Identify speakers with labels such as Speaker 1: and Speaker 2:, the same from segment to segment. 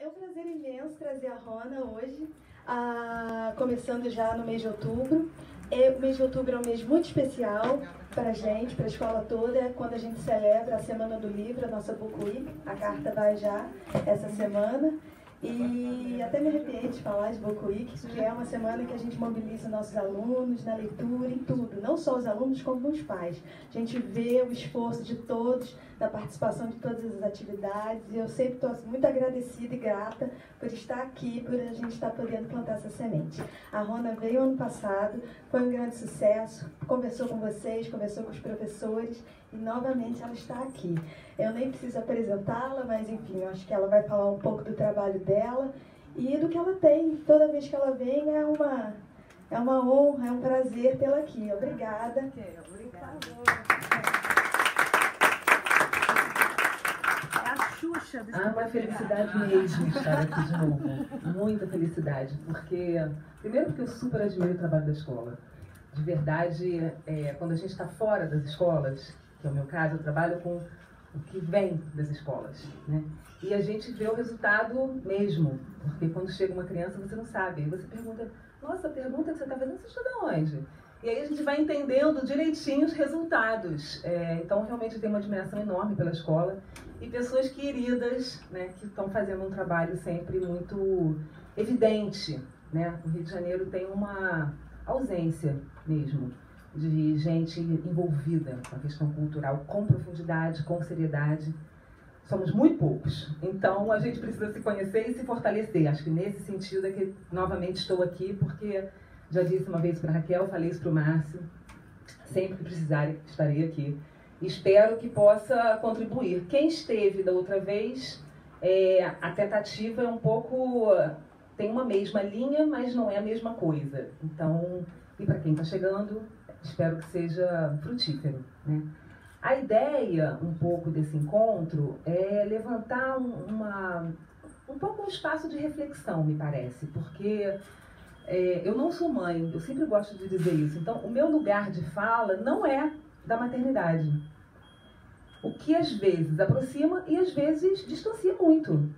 Speaker 1: É um prazer imenso trazer a Rona hoje, começando já no mês de outubro. O mês de outubro é um mês muito especial para a gente, para a escola toda, é quando a gente celebra a Semana do Livro, a nossa Book Week. A carta vai já essa semana. E até me arrepiei de falar de Book Week, que é uma semana que a gente mobiliza nossos alunos na leitura, em tudo. Não só os alunos, como os pais. A gente vê o esforço de todos, da participação de todas as atividades. E eu sempre estou muito agradecida e grata por estar aqui, por a gente estar podendo plantar essa semente. A Rona veio ano passado, foi um grande sucesso, conversou com vocês, conversou com os professores e novamente ela está aqui. Eu nem preciso apresentá-la, mas enfim, eu acho que ela vai falar um pouco do trabalho dela e do que ela tem. Toda vez que ela vem é uma honra, é um prazer tê-la aqui. Obrigada.
Speaker 2: Obrigada. É a Xuxa desse
Speaker 3: uma felicidade mesmo estar aqui de novo. Muita felicidade, porque primeiro porque eu super admiro o trabalho da escola. De verdade, quando a gente está fora das escolas, que é o meu caso, eu trabalho com o que vem das escolas, né? E a gente vê o resultado mesmo, porque quando chega uma criança você não sabe, aí você pergunta, nossa, a pergunta que você está fazendo, você estuda onde? E aí a gente vai entendendo direitinho os resultados. Então realmente eu tenho uma admiração enorme pela escola e pessoas queridas, né, que estão fazendo um trabalho sempre muito evidente, né? O Rio de Janeiro tem uma ausência mesmo de gente envolvida com a questão cultural, com profundidade, com seriedade. Somos muito poucos, então a gente precisa se conhecer e se fortalecer. Acho que nesse sentido é que novamente estou aqui, porque já disse uma vez para a Raquel, falei isso para o Márcio, sempre que precisarem estarei aqui. Espero que possa contribuir. Quem esteve da outra vez, a tentativa é um pouco, tem uma mesma linha, mas não é a mesma coisa. Então, e para quem está chegando, espero que seja frutífero, né? A ideia, um pouco desse encontro, é levantar um pouco um espaço de reflexão, me parece, porque eu não sou mãe, eu sempre gosto de dizer isso. Então, o meu lugar de fala não é da maternidade. O que às vezes aproxima e às vezes distancia muito.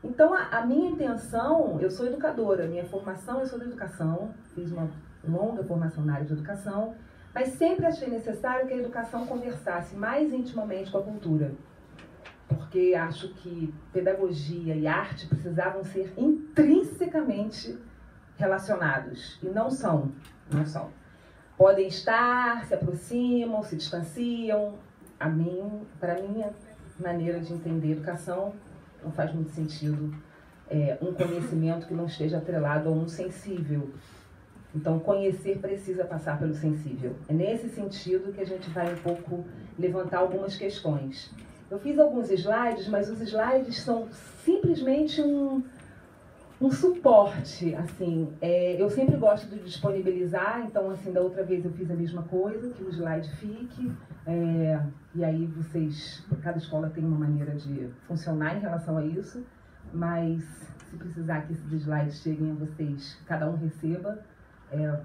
Speaker 3: Então, a minha intenção, eu sou educadora, minha formação, eu sou da educação, fiz uma longa formação na área de educação, mas sempre achei necessário que a educação conversasse mais intimamente com a cultura, porque acho que pedagogia e arte precisavam ser intrinsecamente relacionados, e não são. Podem estar, se aproximam, se distanciam. Para a minha maneira de entender educação, não faz muito sentido um conhecimento que não esteja atrelado a um sensível. Então, conhecer precisa passar pelo sensível. É nesse sentido que a gente vai um pouco levantar algumas questões. Eu fiz alguns slides, mas os slides são simplesmente um suporte, assim. Eu sempre gosto de disponibilizar, então, assim, da outra vez eu fiz a mesma coisa, que o slide fique, e aí cada escola tem uma maneira de funcionar em relação a isso, mas se precisar que esses slides cheguem a vocês, cada um receba,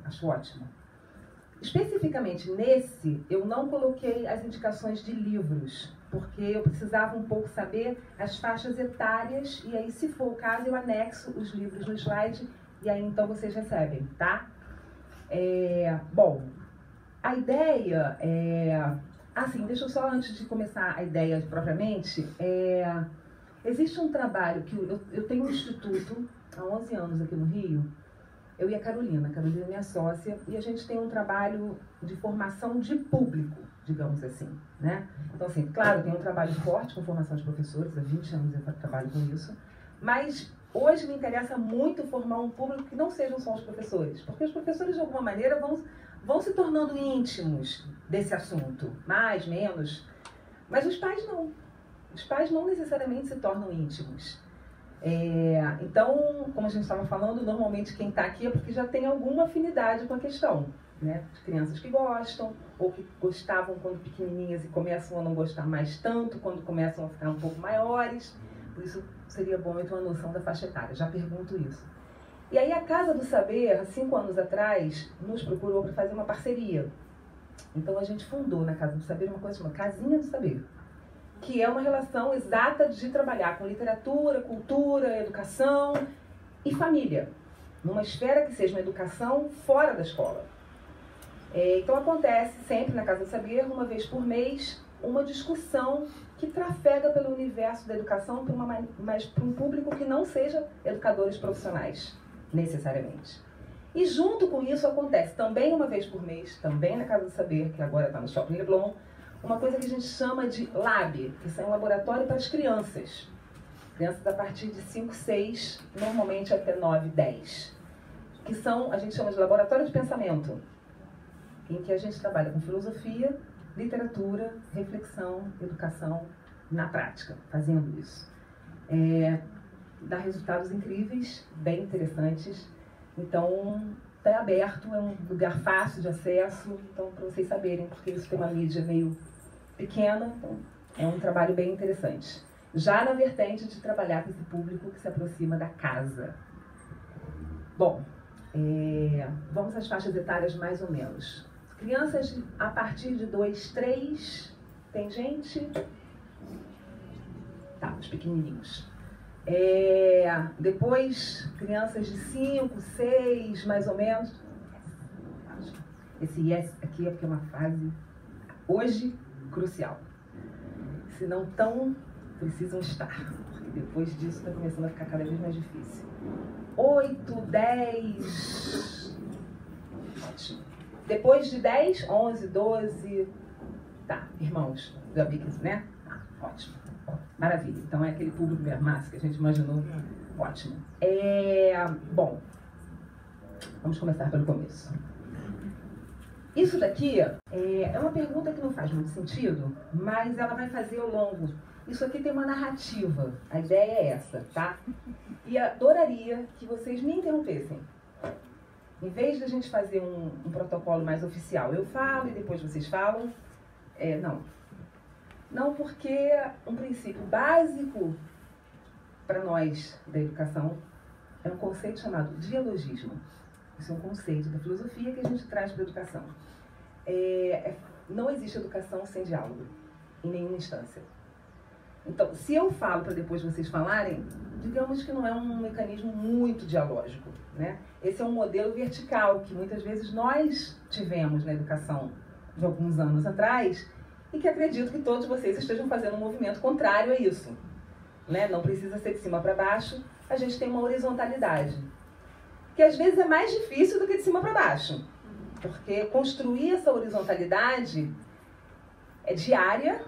Speaker 3: acho ótimo. Especificamente nesse, eu não coloquei as indicações de livros, porque eu precisava um pouco saber as faixas etárias, e aí, se for o caso, eu anexo os livros no slide, e aí então vocês recebem, tá? Bom, a ideia assim, deixa eu só, antes de começar a ideia propriamente, existe um trabalho que eu tenho um instituto há 11 anos aqui no Rio. Eu e a Carolina é minha sócia, e a gente tem um trabalho de formação de público, digamos assim, né? Então, assim, claro, tem um trabalho forte com formação de professores, há 20 anos eu trabalho com isso, mas hoje me interessa muito formar um público que não sejam só os professores, porque os professores, de alguma maneira, vão se tornando íntimos desse assunto, mais, menos, mas os pais não. Os pais não necessariamente se tornam íntimos. Então, como a gente estava falando, normalmente quem está aqui é porque já tem alguma afinidade com a questão, né? De crianças que gostam, ou que gostavam quando pequenininhas e começam a não gostar mais tanto, quando começam a ficar um pouco maiores. Por isso, seria bom eu ter uma noção da faixa etária, já pergunto isso. E aí a Casa do Saber, há 5 anos atrás, nos procurou para fazer uma parceria. Então a gente fundou na Casa do Saber uma coisa chamada Casinha do Saber. que é uma relação exata de trabalhar com literatura, cultura, educação e família, numa esfera que seja uma educação fora da escola. Então acontece sempre na Casa do Saber, uma vez por mês, uma discussão que trafega pelo universo da educação, mas para um público que não seja educadores profissionais, necessariamente. E junto com isso acontece também uma vez por mês, também na Casa do Saber, que agora está no Shopping Leblon, uma coisa que a gente chama de LAB, que é um laboratório para as crianças. Crianças a partir de 5, 6, normalmente até 9, 10. Que são, a gente chama de laboratório de pensamento, em que a gente trabalha com filosofia, literatura, reflexão, educação na prática, fazendo isso. Dá resultados incríveis, bem interessantes. Então, está aberto, é um lugar fácil de acesso, então, para vocês saberem, porque isso tem uma mídia meio pequena, então é um trabalho bem interessante. Já na vertente de trabalhar com esse público que se aproxima da casa. Bom, vamos às faixas etárias mais ou menos. Crianças a partir de 2, 3, tem gente? Tá, os pequenininhos. Depois, crianças de 5, 6, mais ou menos. Esse yes aqui é porque é uma fase, hoje, crucial. Se não tão, precisam estar. Porque depois disso está começando a ficar cada vez mais difícil. 8, 10... Ótimo. Depois de 10, 11, 12... Tá, irmãos, já vi que, né? Tá, ótimo. Maravilha. Então é aquele público massa que a gente imaginou. Ótimo. Bom, vamos começar pelo começo. Isso daqui é uma pergunta que não faz muito sentido, mas ela vai fazer ao longo. Isso aqui tem uma narrativa. A ideia é essa, tá? E adoraria que vocês me interrompessem. Em vez de a gente fazer um protocolo mais oficial, eu falo e depois vocês falam. Não. Não, porque um princípio básico para nós da educação é um conceito chamado dialogismo. Isso é um conceito da filosofia que a gente traz para a educação. Não existe educação sem diálogo, em nenhuma instância. Então, se eu falo para depois vocês falarem, digamos que não é um mecanismo muito dialógico, né? Esse é um modelo vertical que muitas vezes nós tivemos na educação de alguns anos atrás e que acredito que todos vocês estejam fazendo um movimento contrário a isso, né? Não precisa ser de cima para baixo, a gente tem uma horizontalidade, que às vezes é mais difícil do que de cima para baixo, porque construir essa horizontalidade é diária,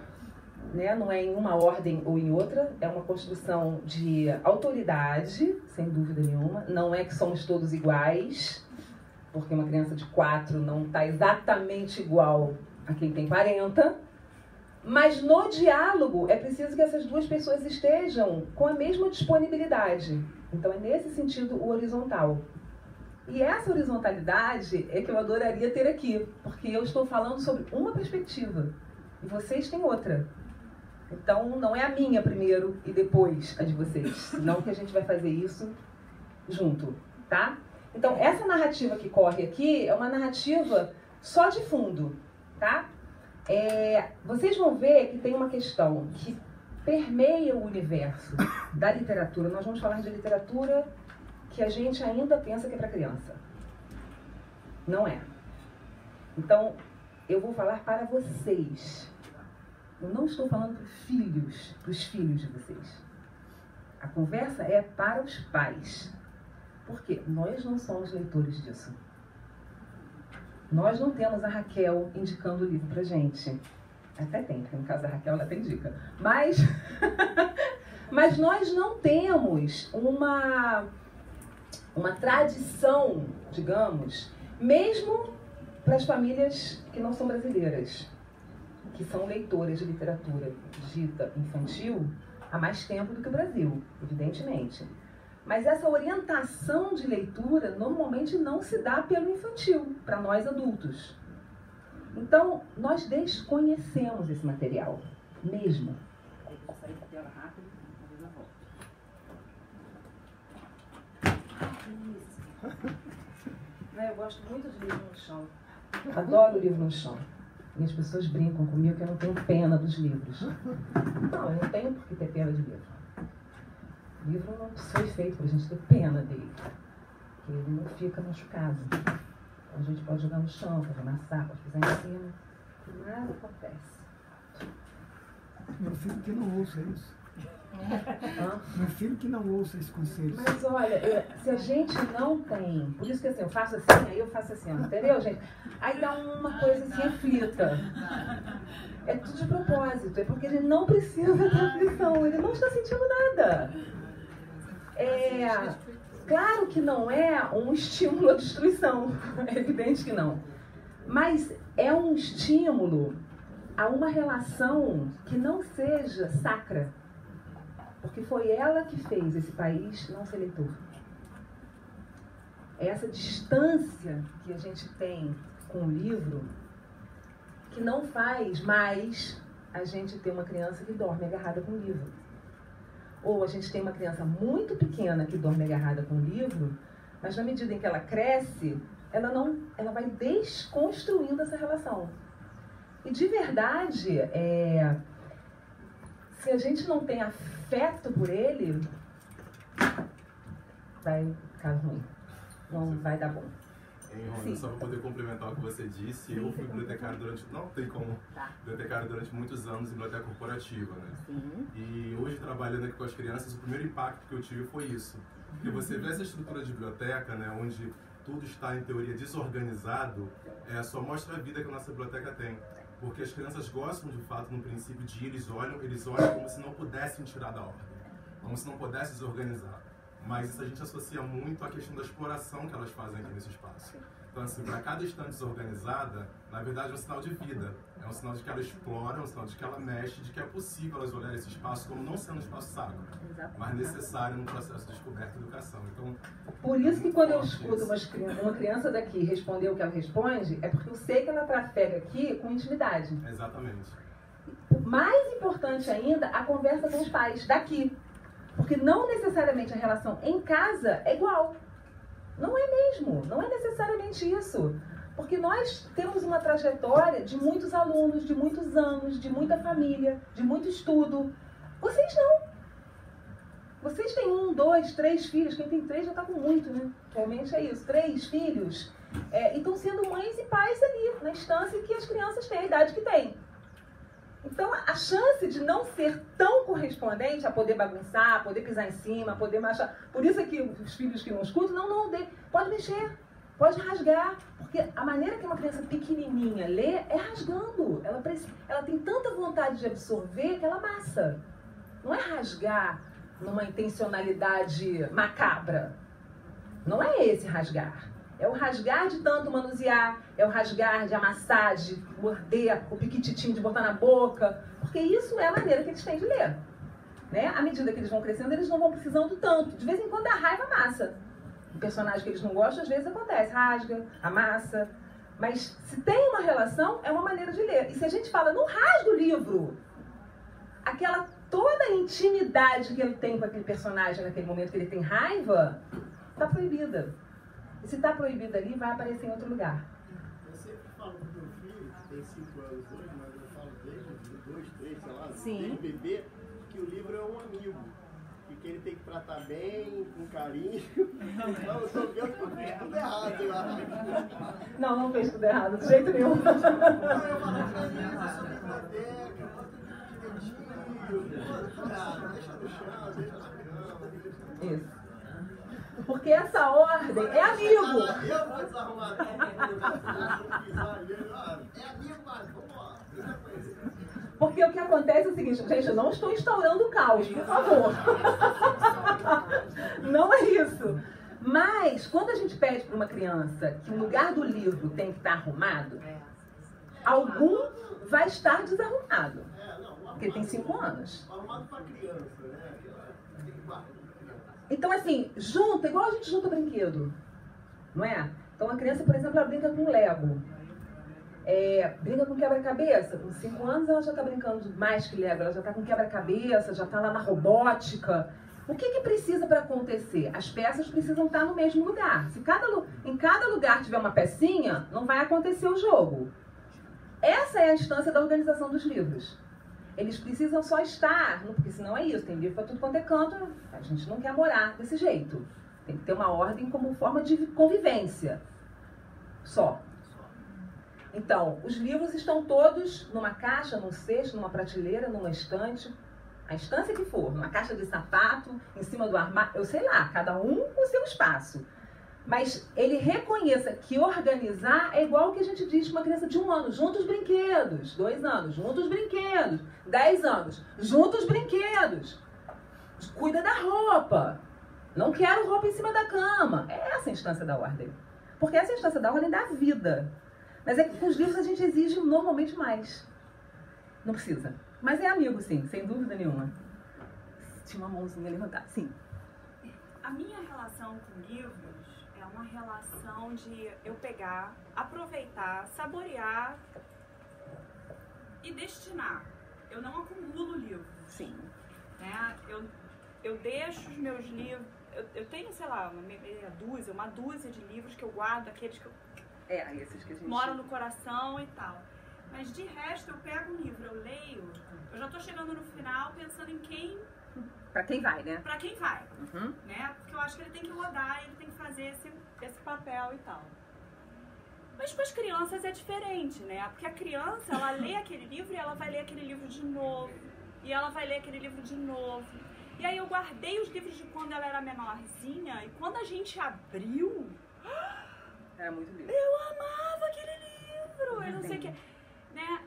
Speaker 3: né? Não é em uma ordem ou em outra, é uma construção de autoridade, sem dúvida nenhuma. Não é que somos todos iguais, porque uma criança de 4 não está exatamente igual a quem tem 40, mas no diálogo é preciso que essas duas pessoas estejam com a mesma disponibilidade. Então é nesse sentido o horizontal. E essa horizontalidade é que eu adoraria ter aqui, porque eu estou falando sobre uma perspectiva e vocês têm outra. Então, não é a minha primeiro e depois a de vocês, senão que a gente vai fazer isso junto, tá? Então, essa narrativa que corre aqui é uma narrativa só de fundo, tá? Vocês vão ver que tem uma questão que permeia o universo da literatura. Nós vamos falar de literatura que a gente ainda pensa que é para criança. Não é. Então, eu vou falar para vocês. Eu não estou falando para os filhos de vocês. A conversa é para os pais. Porque nós não somos leitores disso. Nós não temos a Raquel indicando o livro pra gente. Até tem, porque no caso da Raquel ela tem dica. Mas nós não temos uma tradição, digamos, mesmo para as famílias que não são brasileiras, que são leitoras de literatura dita infantil há mais tempo do que o Brasil, evidentemente. Mas essa orientação de leitura normalmente não se dá pelo infantil, para nós adultos. Então, nós desconhecemos esse material, mesmo. Vou sair da tela rápido, talvez eu volte. Eu gosto muito de livro no chão. Adoro livro no chão. E as pessoas brincam comigo que eu não tenho pena dos livros. Não, eu não tenho por que ter pena de livro. O livro não foi feito para a gente ter pena dele. Porque ele não fica machucado. Então a gente pode jogar no chão, pode amassar, pode pisar em cima. E nada acontece.
Speaker 4: Meu filho que não ouça isso. Meu filho que não ouça esse conselho.
Speaker 3: Mas olha, se a gente não tem... Por isso que assim, eu faço assim, aí eu faço assim, entendeu, gente? Aí dá uma coisa assim, aflita. É tudo de propósito, é porque ele não precisa da aflição, ele não está sentindo nada. Claro que não é um estímulo à destruição, é evidente que não. Mas é um estímulo a uma relação que não seja sacra. Porque foi ela que fez esse país não ser eleitor. É essa distância que a gente tem com o livro que não faz mais a gente ter uma criança que dorme agarrada com o livro. Ou a gente tem uma criança muito pequena que dorme agarrada com o livro, mas na medida em que ela cresce, ela vai desconstruindo essa relação. E de verdade, se a gente não tem afeto por ele, vai ficar ruim. Não vai dar bom.
Speaker 5: Rona, só para poder complementar o que você disse, eu fui bibliotecário bibliotecário durante muitos anos em biblioteca corporativa, né?
Speaker 3: Sim.
Speaker 5: E hoje, trabalhando aqui com as crianças, o primeiro impacto que eu tive foi isso. Porque você vê essa estrutura de biblioteca, né, onde tudo está, em teoria, desorganizado, só mostra a vida que a nossa biblioteca tem. Porque as crianças gostam, de fato, no princípio de eles olham como se não pudessem tirar da ordem, como se não pudessem desorganizar. Mas isso a gente associa muito à questão da exploração que elas fazem aqui nesse espaço. Então, assim, para cada estante desorganizada, na verdade é um sinal de vida. É um sinal de que ela explora, é um sinal de que ela mexe, de que é possível elas olharem esse espaço como não sendo um espaço sacro, mas necessário no processo de descoberta e educação. Então,
Speaker 3: por isso que quando eu escuto uma criança daqui responder o que ela responde, é porque eu sei que ela trafega aqui com intimidade.
Speaker 5: Exatamente.
Speaker 3: Mais importante ainda, a conversa com os pais daqui. Porque não necessariamente a relação em casa é igual. Não é mesmo, não é necessariamente isso. Porque nós temos uma trajetória de muitos alunos, de muitos anos, de muita família, de muito estudo. Vocês não. Vocês têm 1, 2, 3 filhos. Quem tem 3 já está com muito, né? Atualmente é isso, 3 filhos. E estão sendo mães e pais ali, na instância que as crianças têm a idade que têm. Então, a chance de não ser tão correspondente a poder bagunçar, a poder pisar em cima, a poder marchar... Por isso é que os filhos que não escutam, pode mexer, pode rasgar. Porque a maneira que uma criança pequenininha lê é rasgando. Ela tem tanta vontade de absorver que ela amassa. Não é rasgar numa intencionalidade macabra. Não é esse rasgar. É o rasgar de tanto manusear, é o rasgar de amassar, de morder o piquititinho, de botar na boca, porque isso é a maneira que eles têm de ler. Né? À medida que eles vão crescendo, eles não vão precisando tanto. De vez em quando a raiva amassa. O personagem que eles não gostam, às vezes acontece, rasga, amassa. Mas se tem uma relação, é uma maneira de ler. E se a gente fala, não rasga o livro, aquela toda a intimidade que ele tem com aquele personagem naquele momento que ele tem raiva, está proibida. E se está proibido ali, vai aparecer em outro lugar.
Speaker 6: Eu sempre falo pro meu filho, que tem 5 anos hoje, mas eu falo desde 2, 3, sei lá, desde bebê, que o livro é um amigo. E que ele tem que tratar bem, com carinho. Então eu tô vendo que eu fiz tudo errado lá.
Speaker 3: Não fez tudo errado, de jeito nenhum.
Speaker 6: Não, eu falo pra mim, essa sua biblioteca, bota direitinho, deixa no chão, deixa na cama.
Speaker 3: Isso. Porque essa ordem é amigo.
Speaker 6: Eu vou desarrumar é amigo, mas vamos lá.
Speaker 3: Porque o que acontece é o seguinte, gente, eu não estou instaurando o caos, por favor. Não é isso. Mas, quando a gente pede para uma criança que o lugar do livro tem que estar arrumado, algum vai estar desarrumado. Porque ele tem 5 anos.
Speaker 6: Arrumado para criança, né?
Speaker 3: Então, assim, junta, igual a gente junta brinquedo, não é? Então, a criança, por exemplo, ela brinca com Lego. Brinca com quebra-cabeça. Com 5 anos, ela já está brincando mais que Lego. Ela já está com quebra-cabeça, já está lá na robótica. O que precisa para acontecer? As peças precisam estar no mesmo lugar. Se em cada lugar tiver uma pecinha, não vai acontecer o jogo. essa é a instância da organização dos livros. Eles precisam só estar, porque senão é isso, tem livro para tudo quanto é canto, a gente não quer morar desse jeito. Tem que ter uma ordem como forma de convivência. Só. Então, os livros estão todos numa caixa, num cesto, numa prateleira, numa estante, a instância que for, numa caixa de sapato, em cima do armário, eu sei lá, cada um com o seu espaço. Mas ele reconheça que organizar é igual o que a gente diz para uma criança de 1 ano, junta os brinquedos, 2 anos, junta os brinquedos, 10 anos, junta os brinquedos, cuida da roupa, não quero roupa em cima da cama. É essa a instância da ordem. Porque essa é a instância da ordem da vida. Mas é que com os livros a gente exige normalmente mais. Não precisa. Mas é amigo, sim, sem dúvida nenhuma. Tinha uma mãozinha levantada, sim.
Speaker 2: A minha relação com livros é uma relação de eu pegar, aproveitar, saborear e destinar. Eu não acumulo livros.
Speaker 3: Sim.
Speaker 2: Né? Eu deixo os meus livros. Eu tenho, sei lá, uma dúzia de livros que eu guardo, aqueles que
Speaker 3: esses que a gente...
Speaker 2: moram no coração e tal. Mas de resto, eu pego um livro, eu leio, eu já tô chegando no final pensando em quem...
Speaker 3: Pra quem vai, né?
Speaker 2: Pra quem vai,
Speaker 3: Uhum.
Speaker 2: né? Porque eu acho que ele tem que rodar, ele tem que fazer esse papel e tal. Mas com as crianças é diferente, né? Porque a criança, ela lê aquele livro e ela vai ler aquele livro de novo. E ela vai ler aquele livro de novo. E aí eu guardei os livros de quando ela era menorzinha e quando a gente abriu...
Speaker 3: Era muito lindo.
Speaker 2: Eu amava aquele livro, eu não sei o que, né?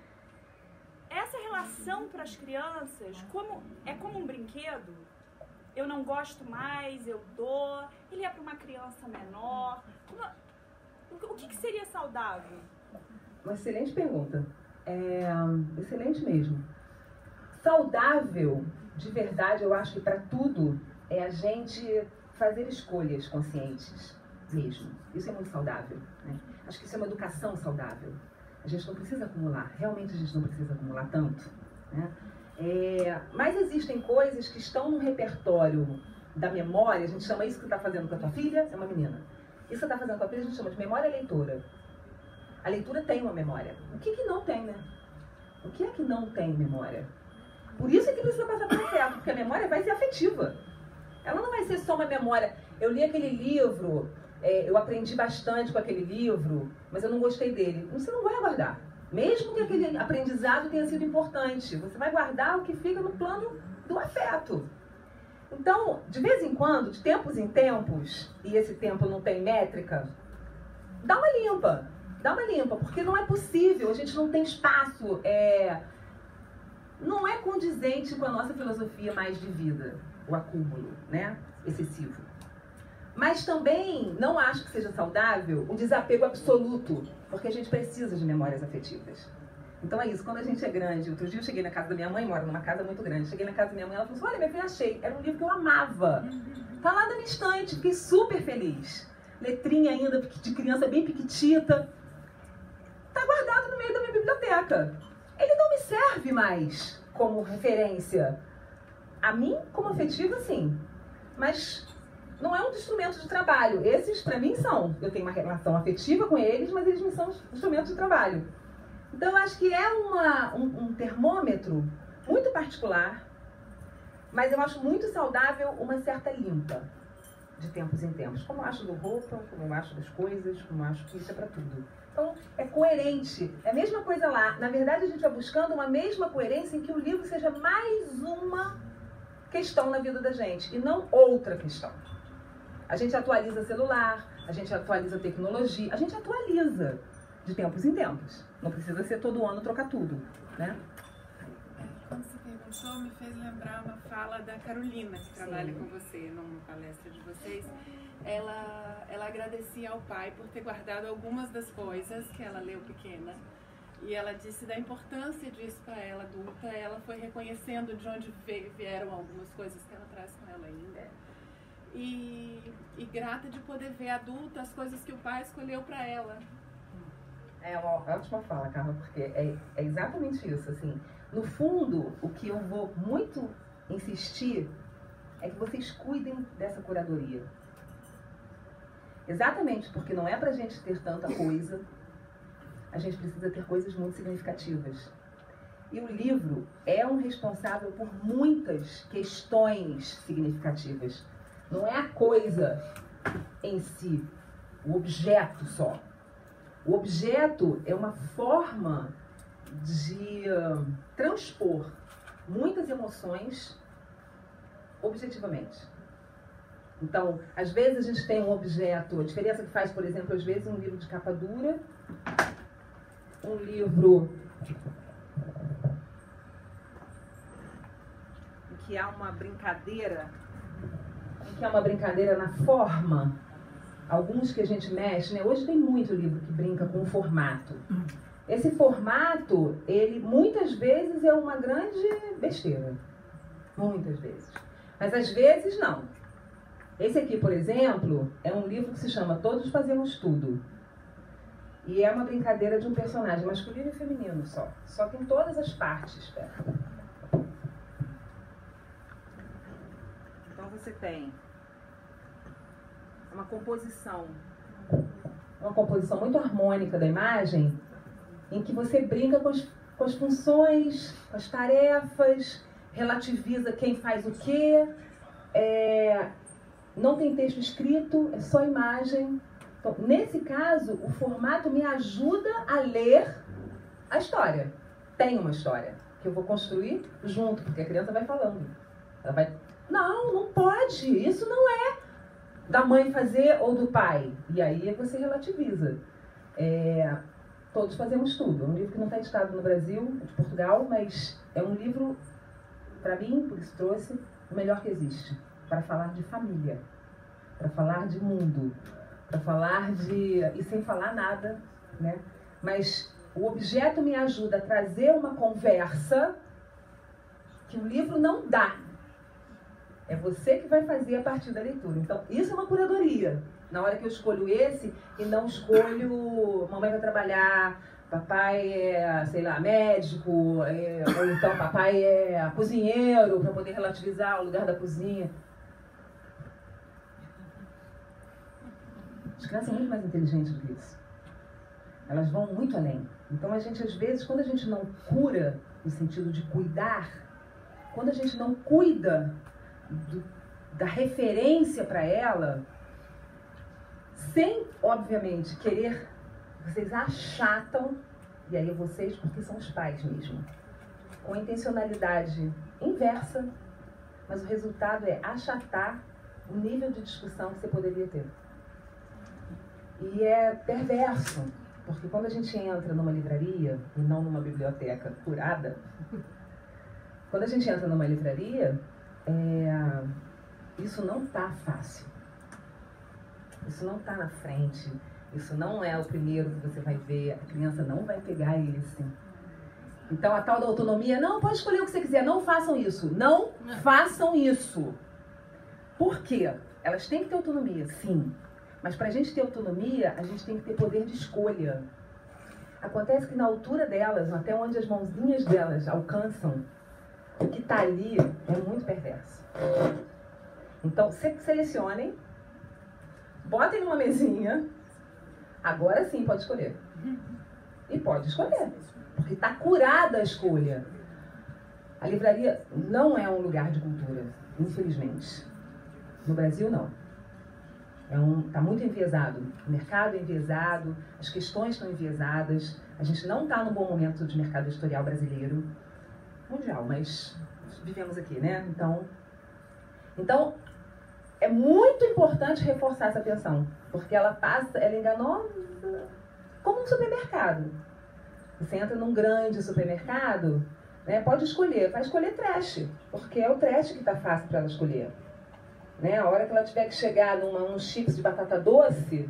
Speaker 2: Essa relação para as crianças, é como um brinquedo, eu não gosto mais, eu dou, ele é para uma criança menor. O que seria saudável?
Speaker 3: Uma excelente pergunta. Excelente mesmo. Saudável, de verdade, eu acho que para tudo é a gente fazer escolhas conscientes mesmo. Isso é muito saudável, né? Acho que isso é uma educação saudável. A gente não precisa acumular, realmente a gente não precisa acumular tanto, né? Mas existem coisas que estão no repertório da memória, a gente chama isso que você está fazendo com a tua filha, é uma menina. Isso que você está fazendo com a filha, a gente chama de memória leitora. A leitura tem uma memória. O que não tem, né? O que é que não tem memória? Por isso é que precisa passar pelo afeto, porque a memória vai ser afetiva. Ela não vai ser só uma memória. Eu li aquele livro, eu aprendi bastante com aquele livro, mas eu não gostei dele. Você não vai guardar. Mesmo que aquele aprendizado tenha sido importante, você vai guardar o que fica no plano do afeto. Então, de vez em quando, de tempos em tempos, e esse tempo não tem métrica, dá uma limpa. Dá uma limpa, porque não é possível, a gente não tem espaço, não é condizente com a nossa filosofia mais de vida, o acúmulo, né, excessivo. Mas também não acho que seja saudável o desapego absoluto, porque a gente precisa de memórias afetivas. Então é isso, quando a gente é grande, outro dia eu cheguei na casa da minha mãe, moro numa casa muito grande, cheguei na casa da minha mãe, ela falou assim, olha, minha filha, achei, era um livro que eu amava, tá lá na minha estante, fiquei super feliz, letrinha ainda de criança bem piquitita, tá guardado no meio da minha biblioteca. Ele não me serve mais como referência, a mim como afetiva sim, mas não é um instrumento de trabalho, esses pra mim são, eu tenho uma relação afetiva com eles, mas eles não são instrumentos de trabalho. Então eu acho que é um termômetro muito particular, mas eu acho muito saudável uma certa limpa de tempos em tempos, como eu acho do roupa, como eu acho das coisas, como eu acho que isso é pra tudo. Então é coerente, é a mesma coisa lá, na verdade a gente vai buscando uma mesma coerência em que o livro seja mais uma questão na vida da gente e não outra questão. A gente atualiza celular, a gente atualiza tecnologia, a gente atualiza de tempos em tempos. Não precisa ser todo ano trocar tudo, né?
Speaker 7: Quando você perguntou, me fez lembrar uma fala da Carolina, que trabalha com você numa palestra de vocês. Ela agradecia ao pai por ter guardado algumas das coisas que ela leu pequena. E ela disse da importância disso para ela adulta. Ela foi reconhecendo de onde vieram algumas coisas que ela traz com ela ainda. E grata de poder ver adulta as coisas que o pai escolheu para ela.
Speaker 3: É uma ótima fala, Carla, porque é exatamente isso, assim. No fundo, o que eu vou muito insistir é que vocês cuidem dessa curadoria. Exatamente, porque não é pra gente ter tanta coisa. a gente precisa ter coisas muito significativas. E o livro é um responsável por muitas questões significativas. Não é a coisa em si, o objeto só. O objeto é uma forma de transpor muitas emoções objetivamente. Então, às vezes a gente tem um objeto, a diferença que faz, por exemplo, às vezes um livro de capa dura, um livro em que há uma brincadeira, na forma, alguns que a gente mexe, né? Hoje tem muito livro que brinca com o formato. Esse formato, ele muitas vezes é uma grande besteira. Muitas vezes. Mas às vezes não. Esse aqui, por exemplo, é um livro que se chama Todos Fazemos Tudo. E é uma brincadeira de um personagem masculino e feminino só. Só que em todas as partes. Então você tem uma composição muito harmônica da imagem, em que você brinca com as funções, com as tarefas, relativiza quem faz o quê, não tem texto escrito, é só imagem. Então, nesse caso, o formato me ajuda a ler a história. Tem uma história que eu vou construir junto, porque a criança vai falando. Ela vai, não pode, isso não é da mãe fazer ou do pai. E aí você relativiza. Todos Fazemos Tudo. É um livro que não está editado no Brasil, de Portugal, mas é um livro, para mim, por isso trouxe, o melhor que existe. Para falar de família, para falar de mundo, para falar de... e sem falar nada, né? Mas o objeto me ajuda a trazer uma conversa que o livro não dá. É você que vai fazer a partir da leitura. Então, isso é uma curadoria. Na hora que eu escolho esse e não escolho mamãe vai trabalhar, papai é, sei lá, médico, ou então papai é cozinheiro, para poder relativizar o lugar da cozinha. As crianças são muito mais inteligentes do que isso. Elas vão muito além. Então a gente, às vezes, quando a gente não cura, no sentido de cuidar, quando a gente não cuida da referência para ela, sem, obviamente, querer, vocês achatam, e aí vocês, porque são os pais mesmo, com a intencionalidade inversa, mas o resultado é achatar o nível de discussão que você poderia ter. E é perverso, porque quando a gente entra numa livraria, e não numa biblioteca curada, quando a gente entra numa livraria, isso não está fácil. Isso não está na frente. Isso não é o primeiro que você vai ver. A criança não vai pegar esse. Então, a tal da autonomia, não, pode escolher o que você quiser. Não façam isso. Não façam isso. Por quê? Elas têm que ter autonomia, sim. Mas para a gente ter autonomia, a gente tem que ter poder de escolha. Acontece que na altura delas, até onde as mãozinhas delas alcançam, o que está ali é muito perverso. Então, selecionem, botem numa mesinha, agora sim pode escolher. E pode escolher, porque está curada a escolha. A livraria não é um lugar de cultura, infelizmente. No Brasil, não. Está muito enviesado. O mercado é enviesado, as questões estão enviesadas. A gente não está num bom momento de mercado editorial brasileiro, mundial, mas vivemos aqui, né? Então é muito importante reforçar essa atenção, porque ela é enganosa como um supermercado. Você entra num grande supermercado, né, pode escolher, vai escolher trash, porque é o trash que está fácil para ela escolher. Né? A hora que ela tiver que chegar num chips de batata doce,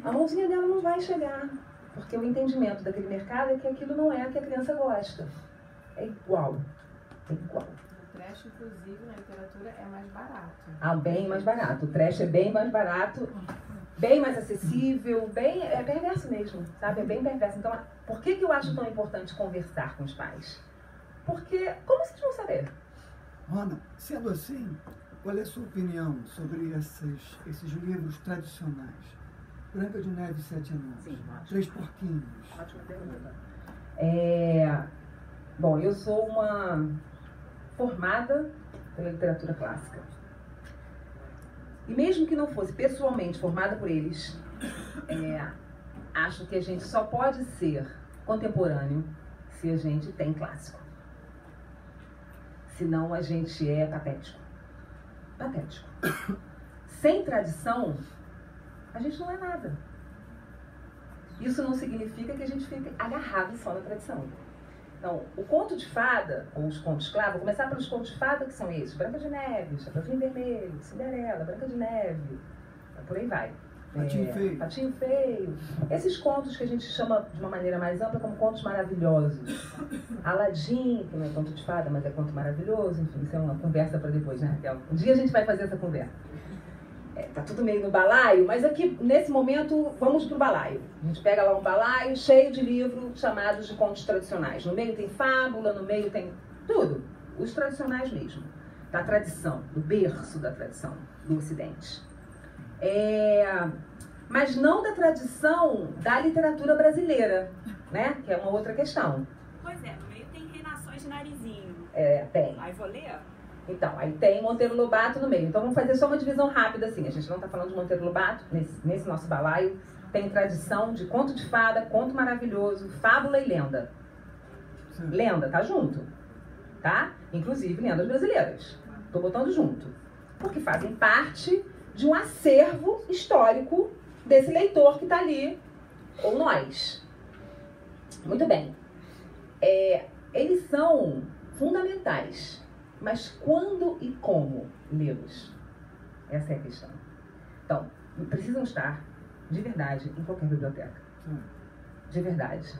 Speaker 3: a mãozinha dela não vai chegar, porque o entendimento daquele mercado é que aquilo não é o que a criança gosta. É igual. É igual.
Speaker 7: O trash, inclusive, na literatura é mais barato.
Speaker 3: Bem mais barato. O trash é bem mais barato, bem mais acessível, é perverso mesmo, sabe? É bem perverso. Então, por que eu acho tão importante conversar com os pais? Porque, como vocês vão saber?
Speaker 4: Rona, sendo assim, qual é a sua opinião sobre esses livros tradicionais? Branca de Neve e Sete Anões.
Speaker 3: Sim,
Speaker 4: Três Porquinhos.
Speaker 3: Ótima pergunta. Bom, eu sou uma formada pela literatura clássica. E mesmo que não fosse pessoalmente formada por eles, acho que a gente só pode ser contemporâneo se a gente tem clássico. Senão a gente é patético. Patético. Sem tradição, a gente não é nada. Isso não significa que a gente fique agarrado só na tradição. Então, o conto de fada, ou os contos clássicos, vou começar pelos contos de fada, que são esses: Branca de Neve, Chapeuzinho Vermelho, Cinderela, Branca de Neve, por aí vai.
Speaker 4: Patinho Feio.
Speaker 3: Patinho Feio. Esses contos que a gente chama de uma maneira mais ampla como contos maravilhosos. Aladim, que não é conto de fada, mas é conto maravilhoso. Enfim, isso é uma conversa para depois, né, Raquel? Um dia a gente vai fazer essa conversa. Tá tudo meio no balaio, mas aqui, nesse momento, vamos pro balaio. A gente pega lá um balaio cheio de livros chamados de contos tradicionais. No meio tem fábula, no meio tem tudo. Os tradicionais mesmo. Da tradição, do berço da tradição do Ocidente. Mas não da tradição da literatura brasileira, né? Que é uma outra questão.
Speaker 2: Pois é, no meio tem Reinações de Narizinho.
Speaker 3: Tem.
Speaker 2: Aí vou ler?
Speaker 3: Então, aí tem Monteiro Lobato no meio. Então vamos fazer só uma divisão rápida assim. A gente não está falando de Monteiro Lobato, nesse nosso balaio. Tem tradição de conto de fada, conto maravilhoso, fábula e lenda.
Speaker 4: Sim.
Speaker 3: Lenda, tá junto. Tá? Inclusive lendas brasileiras. Tô botando junto. Porque fazem parte de um acervo histórico desse leitor que está ali, ou nós. Muito bem. Eles são fundamentais. Mas quando e como lê-los? Essa é a questão. Então, precisam estar, de verdade, em qualquer biblioteca. De verdade.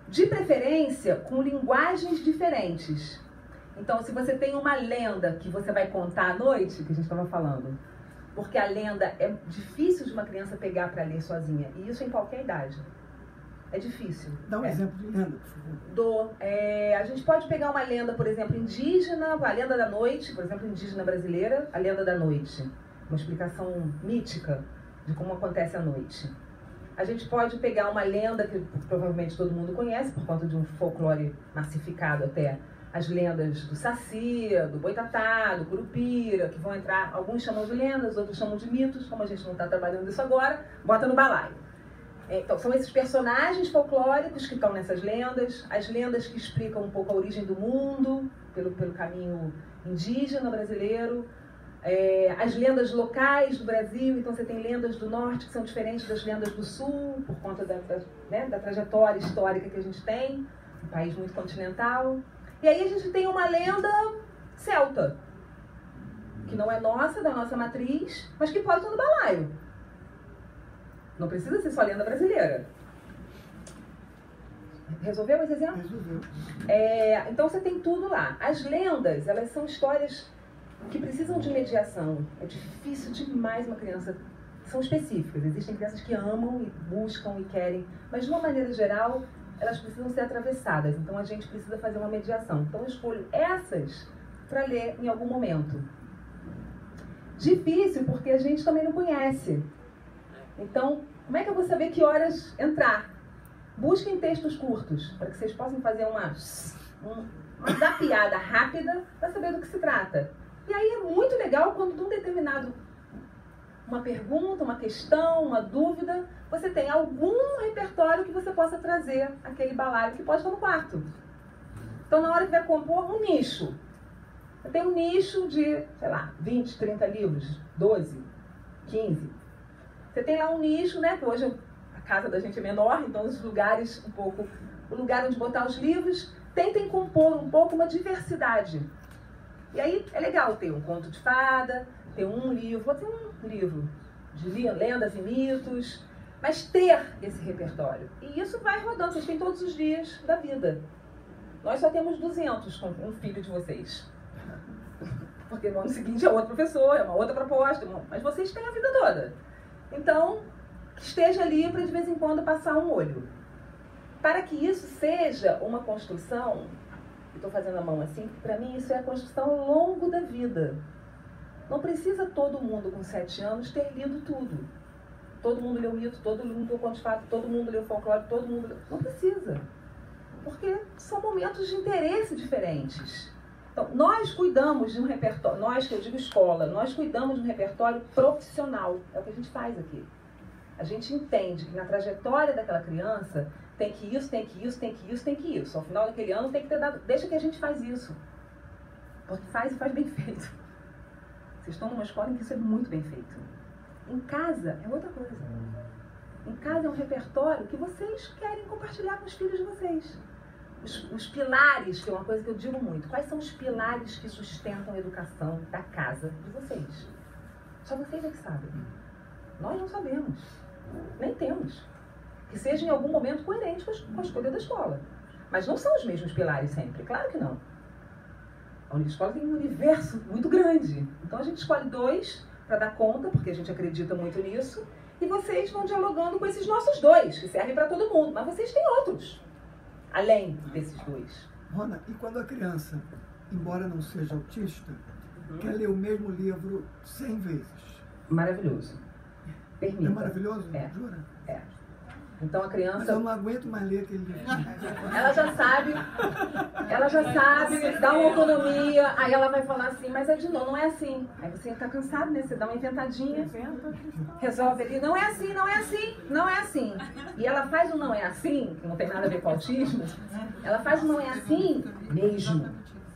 Speaker 3: De preferência, com linguagens diferentes. Então, se você tem uma lenda que você vai contar à noite, que a gente estava falando, porque a lenda é difícil de uma criança pegar para ler sozinha, e isso em qualquer idade. É difícil.
Speaker 4: Dá um exemplo de lenda, por favor.
Speaker 3: A gente pode pegar uma lenda, por exemplo, indígena, a lenda da noite, por exemplo, indígena brasileira, a lenda da noite. Uma explicação mítica de como acontece a noite. A gente pode pegar uma lenda que provavelmente todo mundo conhece, por conta de um folclore massificado até, as lendas do Saci, do Boitatá, do Curupira, que vão entrar, alguns chamam de lendas, outros chamam de mitos, como a gente não está trabalhando isso agora, bota no balaio. Então, são esses personagens folclóricos que estão nessas lendas, as lendas que explicam um pouco a origem do mundo, pelo caminho indígena brasileiro, as lendas locais do Brasil. Então você tem lendas do norte que são diferentes das lendas do sul, por conta da trajetória histórica que a gente tem, um país muito continental. E aí a gente tem uma lenda celta, que não é nossa, da nossa matriz, mas que pode estar no balaio. Não precisa ser só lenda brasileira. Resolveu esse exemplo?
Speaker 4: Resolveu.
Speaker 3: Então você tem tudo lá. As lendas, elas são histórias que precisam de mediação. É difícil demais uma criança... São específicas. Existem crianças que amam e buscam e querem. Mas de uma maneira geral, elas precisam ser atravessadas. Então a gente precisa fazer uma mediação. Então eu escolho essas para ler em algum momento. Difícil porque a gente também não conhece. Então, como é que eu vou saber que horas entrar? Busquem textos curtos, para que vocês possam fazer uma zapeada rápida para saber do que se trata. E aí é muito legal quando de um determinado, uma pergunta, uma questão, uma dúvida, você tem algum repertório que você possa trazer aquele balaio que pode estar no quarto. Então, na hora que vai compor um nicho, eu tenho um nicho de, sei lá, 20, 30 livros, 12, 15. Você tem lá um nicho, né? Que hoje a casa da gente é menor, então os lugares o lugar onde botar os livros, tentem compor um pouco uma diversidade. E aí é legal ter um conto de fada, ter um livro, vou ter um livro de lendas e mitos, mas ter esse repertório. E isso vai rodando, vocês têm todos os dias da vida. Nós só temos 200 com um filho de vocês. Porque no ano seguinte é outro professor, é uma outra proposta, mas vocês têm a vida toda. Então, esteja ali para de vez em quando passar um olho. Para que isso seja uma construção, estou fazendo a mão assim, para mim isso é a construção ao longo da vida. Não precisa todo mundo com 7 anos ter lido tudo. todo mundo leu mito, todo mundo leu conto de fada, todo mundo leu folclore, todo mundo leu... Não precisa. Porque são momentos de interesse diferentes. Então, nós cuidamos de um repertório, nós, que eu digo escola, nós cuidamos de um repertório profissional. É o que a gente faz aqui. A gente entende que na trajetória daquela criança tem que isso, tem que isso, tem que isso, tem que isso. Ao final daquele ano tem que ter dado... Deixa que a gente faz isso. Porque faz e faz bem feito. Vocês estão numa escola em que isso é muito bem feito. Em casa é outra coisa. Em casa é um repertório que vocês querem compartilhar com os filhos de vocês. Os pilares, que é uma coisa que eu digo muito. Quais são os pilares que sustentam a educação da casa de vocês? Só vocês é que sabem. Nós não sabemos. Nem temos. Que seja em algum momento coerente com a escolha da escola. Mas não são os mesmos pilares sempre. Claro que não. A escola tem um universo muito grande. Então a gente escolhe 2 para dar conta, porque a gente acredita muito nisso. E vocês vão dialogando com esses nossos 2, que servem para todo mundo. Mas vocês têm outros. Além desses 2.
Speaker 4: Rona, e quando a criança, embora não seja autista, quer ler o mesmo livro 100 vezes?
Speaker 3: Maravilhoso. Permita.
Speaker 4: É maravilhoso?
Speaker 3: É.
Speaker 4: Jura?
Speaker 3: É. Então a criança...
Speaker 4: Mas eu não aguento mais ler aquele livro.
Speaker 3: Ela já sabe, dá uma autonomia, aí ela vai falar assim, mas é de novo, não é assim. Aí você está cansado, né? Você dá uma inventadinha, resolve ali, não é assim, não é assim, não é assim. E ela faz um não é assim, que não tem nada a ver com autismo, ela faz um não é assim mesmo.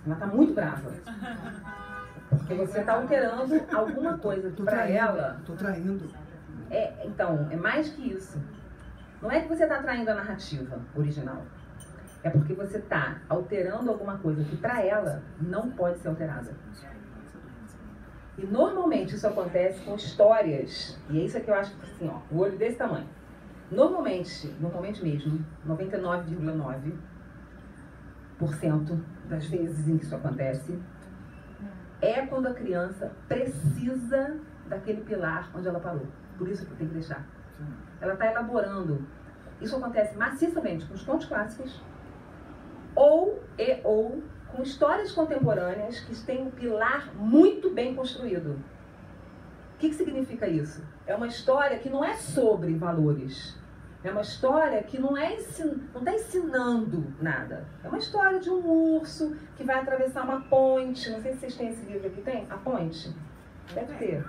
Speaker 3: Ela está muito brava. Porque você está alterando alguma coisa para ela.
Speaker 4: Estou traindo.
Speaker 3: Então, é mais que isso. Não é que você está traindo a narrativa original. É porque você está alterando alguma coisa que para ela não pode ser alterada. E normalmente isso acontece com histórias. E é isso que eu acho assim, ó, o olho desse tamanho. Normalmente mesmo, 99,9% das vezes em que isso acontece, é quando a criança precisa daquele pilar onde ela parou. Por isso que tem que deixar. Ela está elaborando. Isso acontece maciçamente com os contos clássicos ou com histórias contemporâneas que têm um pilar muito bem construído. O que significa isso? É uma história que não é sobre valores. É uma história que não está ensinando nada. É uma história de um urso que vai atravessar uma ponte. Não sei se vocês têm esse livro aqui. Tem? A Ponte? Deve ter.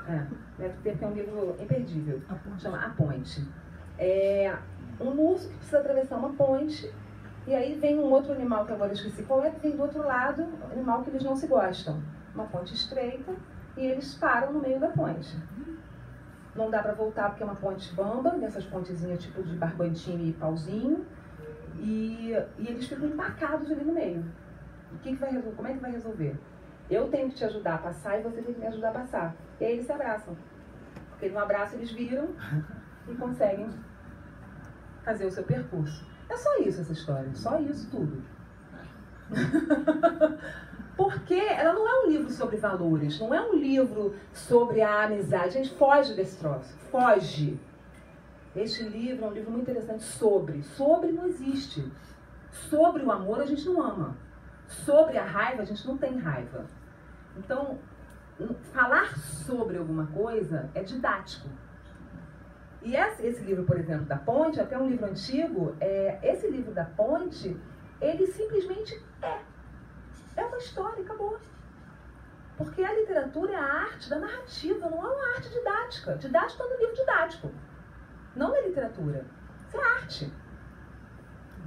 Speaker 3: Deve ter, porque é um livro imperdível. Chama A Ponte. É um urso que precisa atravessar uma ponte. E aí vem um outro animal, que agora eu esqueci qual é, que vem do outro lado, um animal que eles não se gostam. Uma ponte estreita. E eles param no meio da ponte. Não dá para voltar porque é uma ponte bamba, dessas pontezinhas tipo de barbantinho e pauzinho. E eles ficam empacados ali no meio. O que vai resolver? Como é que vai resolver? Eu tenho que te ajudar a passar e você tem que me ajudar a passar. E aí eles se abraçam. Porque no abraço eles viram e conseguem fazer o seu percurso. É só isso essa história, só isso tudo. Porque ela não é um livro sobre valores, não é um livro sobre a amizade. A gente foge desse troço, foge. Este livro é um livro muito interessante sobre. Sobre não existe. Sobre o amor a gente não ama. Sobre a raiva a gente não tem raiva. Então, falar sobre alguma coisa é didático. E esse livro, por exemplo, da Ponte, até um livro antigo, esse livro da Ponte, ele simplesmente é uma história, acabou. Porque a literatura é a arte da narrativa, não é uma arte didática. Didático é um livro didático, não é literatura. Isso é arte.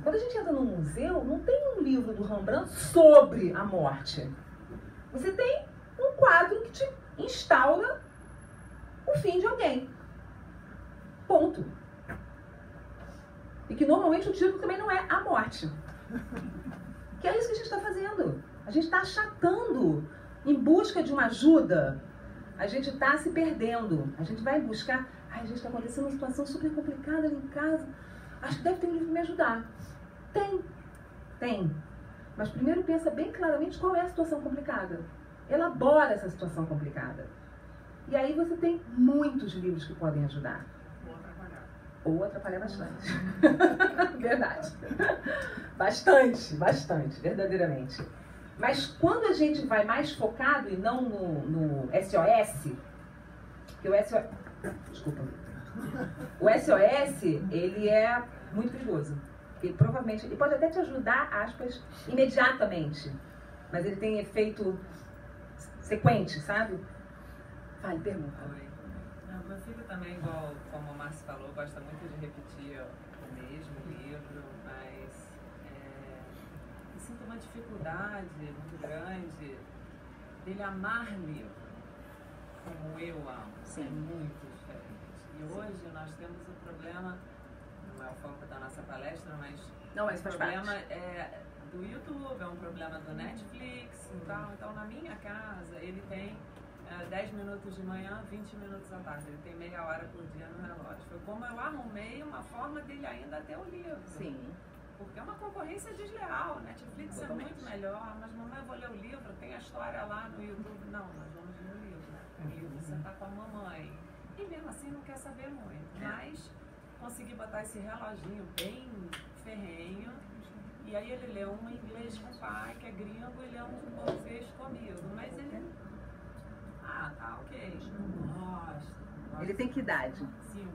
Speaker 3: Quando a gente entra num museu, não tem um livro do Rembrandt sobre a morte. Você tem um quadro que te instaura o fim de alguém. Ponto. E que normalmente o título também não é a morte. Que é isso que a gente está fazendo. A gente está achatando em busca de uma ajuda. A gente está se perdendo. A gente vai buscar... Ai, a gente está acontecendo uma situação super complicada ali em casa. Acho que deve ter um livro para me ajudar. Tem. Mas primeiro pensa bem claramente qual é a situação complicada. Elabora essa situação complicada. E aí você tem muitos livros que podem ajudar. Ou atrapalhar bastante. Verdade. Bastante, verdadeiramente. Mas quando a gente vai mais focado e não no SOS, que o SOS... Desculpa. O SOS, ele é muito perigoso. Ele provavelmente, ele pode até te ajudar, aspas, imediatamente. Mas ele tem efeito sequente, sabe? Fale, pergunta.
Speaker 8: Oi. Não, meu filho também, igual como o Márcio falou, gosta muito de repetir o mesmo livro, mas eu sinto uma dificuldade muito grande dele amar livro como eu amo. Sim. É muito diferente. E hoje nós temos o problema, não é o foco da nossa palestra, mas o problema é do YouTube, é um problema do Netflix e tal. Então, na minha casa, ele tem 10 minutos de manhã, 20 minutos à tarde. Ele tem meia hora por dia no relógio. Foi como eu arrumei uma forma dele ainda ter o livro.
Speaker 3: Sim.
Speaker 8: Porque é uma concorrência desleal. Netflix é muito melhor, mas mamãe, eu vou ler o livro, tem a história lá no YouTube. Não, nós vamos ler o livro. O livro você tá com a mamãe. E mesmo assim não quer saber muito. Mas consegui botar esse reloginho bem ferrenho. E aí ele leu um inglês com o pai, que é gringo, e leu um português comigo. Mas ele... Ah, tá, ok. Gosto.
Speaker 3: Ele tem que idade?
Speaker 8: 5.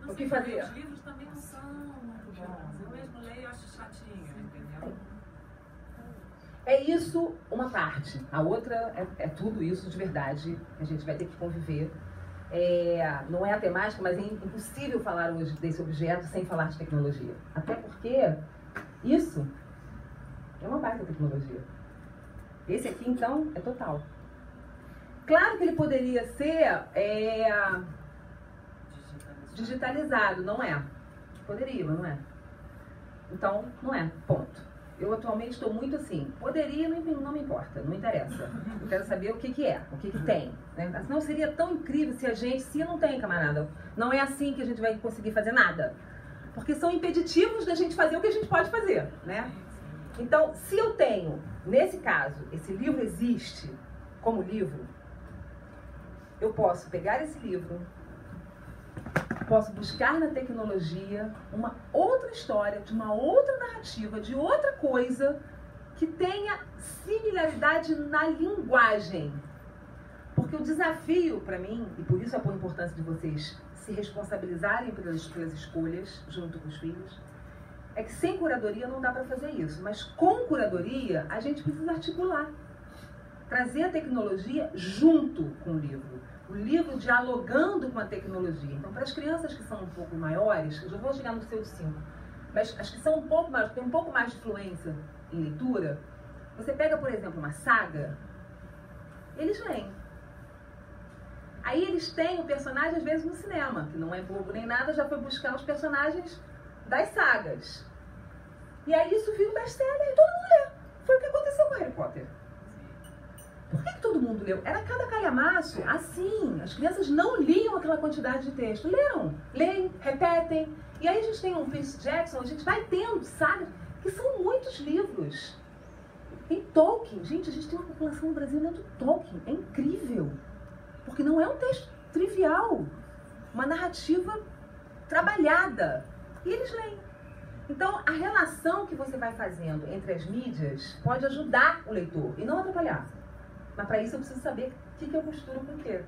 Speaker 3: O que fazer?
Speaker 8: Os livros também não são muito bons. Eu mesmo leio e acho chatinho, entendeu?
Speaker 3: É isso uma parte. A outra é tudo isso de verdade. A gente vai ter que conviver. Não é a temática, mas é impossível falar hoje desse objeto sem falar de tecnologia. Até porque isso é uma baita tecnologia. Esse aqui, então, é total. Claro que ele poderia ser digitalizado, não é? Poderia, mas não é. Então, não é. Ponto. Eu atualmente estou muito assim. Poderia, não me importa, não interessa. Eu quero saber o que é, o que tem. Né? Senão seria tão incrível se não tem, camarada. Não é assim que a gente vai conseguir fazer nada. Porque são impeditivos da gente fazer o que a gente pode fazer, né? Então, se eu tenho, nesse caso, esse livro existe como livro, eu posso pegar esse livro, posso buscar na tecnologia uma outra história, de uma outra narrativa, de outra coisa que tenha similaridade na linguagem. Porque o desafio para mim, e por isso é a importância de vocês se responsabilizarem pelas escolhas junto com os filhos, é que sem curadoria não dá para fazer isso, mas com curadoria a gente precisa articular, trazer a tecnologia junto com o livro dialogando com a tecnologia. Então, para as crianças que são um pouco maiores, eu já vou chegar no seu de 5, mas as que são um pouco maiores, têm um pouco mais de fluência em leitura, você pega, por exemplo, uma saga, eles leem. Aí eles têm o personagem, às vezes, no cinema, que não é bobo nem nada, já foi buscar os personagens das sagas. E aí isso vira um best-seller e todo mundo lê. Foi o que aconteceu com Harry Potter. Por que todo mundo leu? Era cada calhamaço, assim. As crianças não liam aquela quantidade de texto. Leem, repetem. E aí a gente tem um Percy Jackson, a gente vai tendo sagas, que são muitos livros. Em Tolkien, gente, a gente tem uma população no Brasil lendo Tolkien. É incrível. Porque não é um texto trivial. Uma narrativa trabalhada. E eles leem. Então, a relação que você vai fazendo entre as mídias pode ajudar o leitor e não atrapalhar. Mas para isso eu preciso saber o que eu costuro com o quê.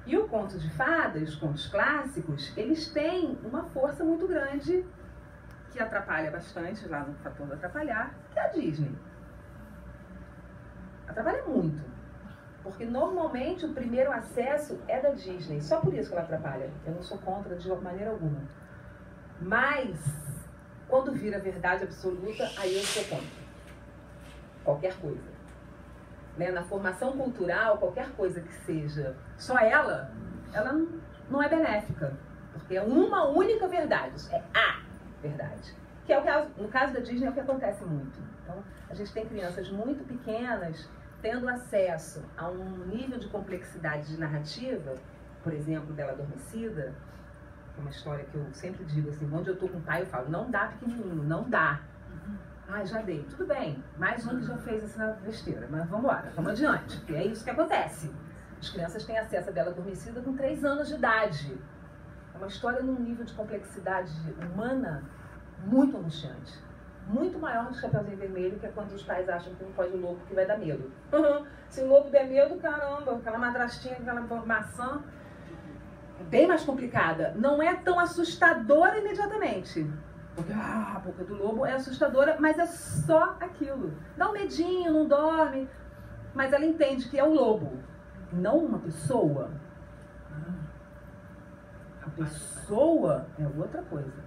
Speaker 3: E o conto de fadas, os contos clássicos, eles têm uma força muito grande que atrapalha bastante, lá no fator do atrapalhar, que é a Disney. Atrapalha muito. Porque normalmente o primeiro acesso é da Disney. Só por isso que ela atrapalha. Eu não sou contra de maneira alguma. Mas, quando vira verdade absoluta, aí eu sou contra. Qualquer coisa. Né? Na formação cultural, qualquer coisa que seja só ela não é benéfica. Porque é uma única verdade. É a verdade. Que é o caso, no caso da Disney é o que acontece muito. Então, a gente tem crianças muito pequenas tendo acesso a um nível de complexidade de narrativa, por exemplo, Bela Adormecida, que é uma história que eu sempre digo assim, onde eu tô com o pai eu falo, não dá pequenininho, não dá. Ah, já dei. Tudo bem, mais um que já fez essa besteira, mas vamos embora, vamos adiante, porque é isso que acontece. As crianças têm acesso a Bela Adormecida com 3 anos de idade. É uma história num nível de complexidade humana muito angustiante. muito maior do Chapeuzinho Vermelho, que é quando os pais acham que não pode o lobo porque vai dar medo. Se o lobo der medo, caramba, aquela madrastinha, aquela maçã, é bem mais complicada. Não é tão assustadora imediatamente. Porque a boca do lobo é assustadora, mas é só aquilo. Dá um medinho, não dorme, mas ela entende que é o lobo, não uma pessoa. A pessoa é outra coisa.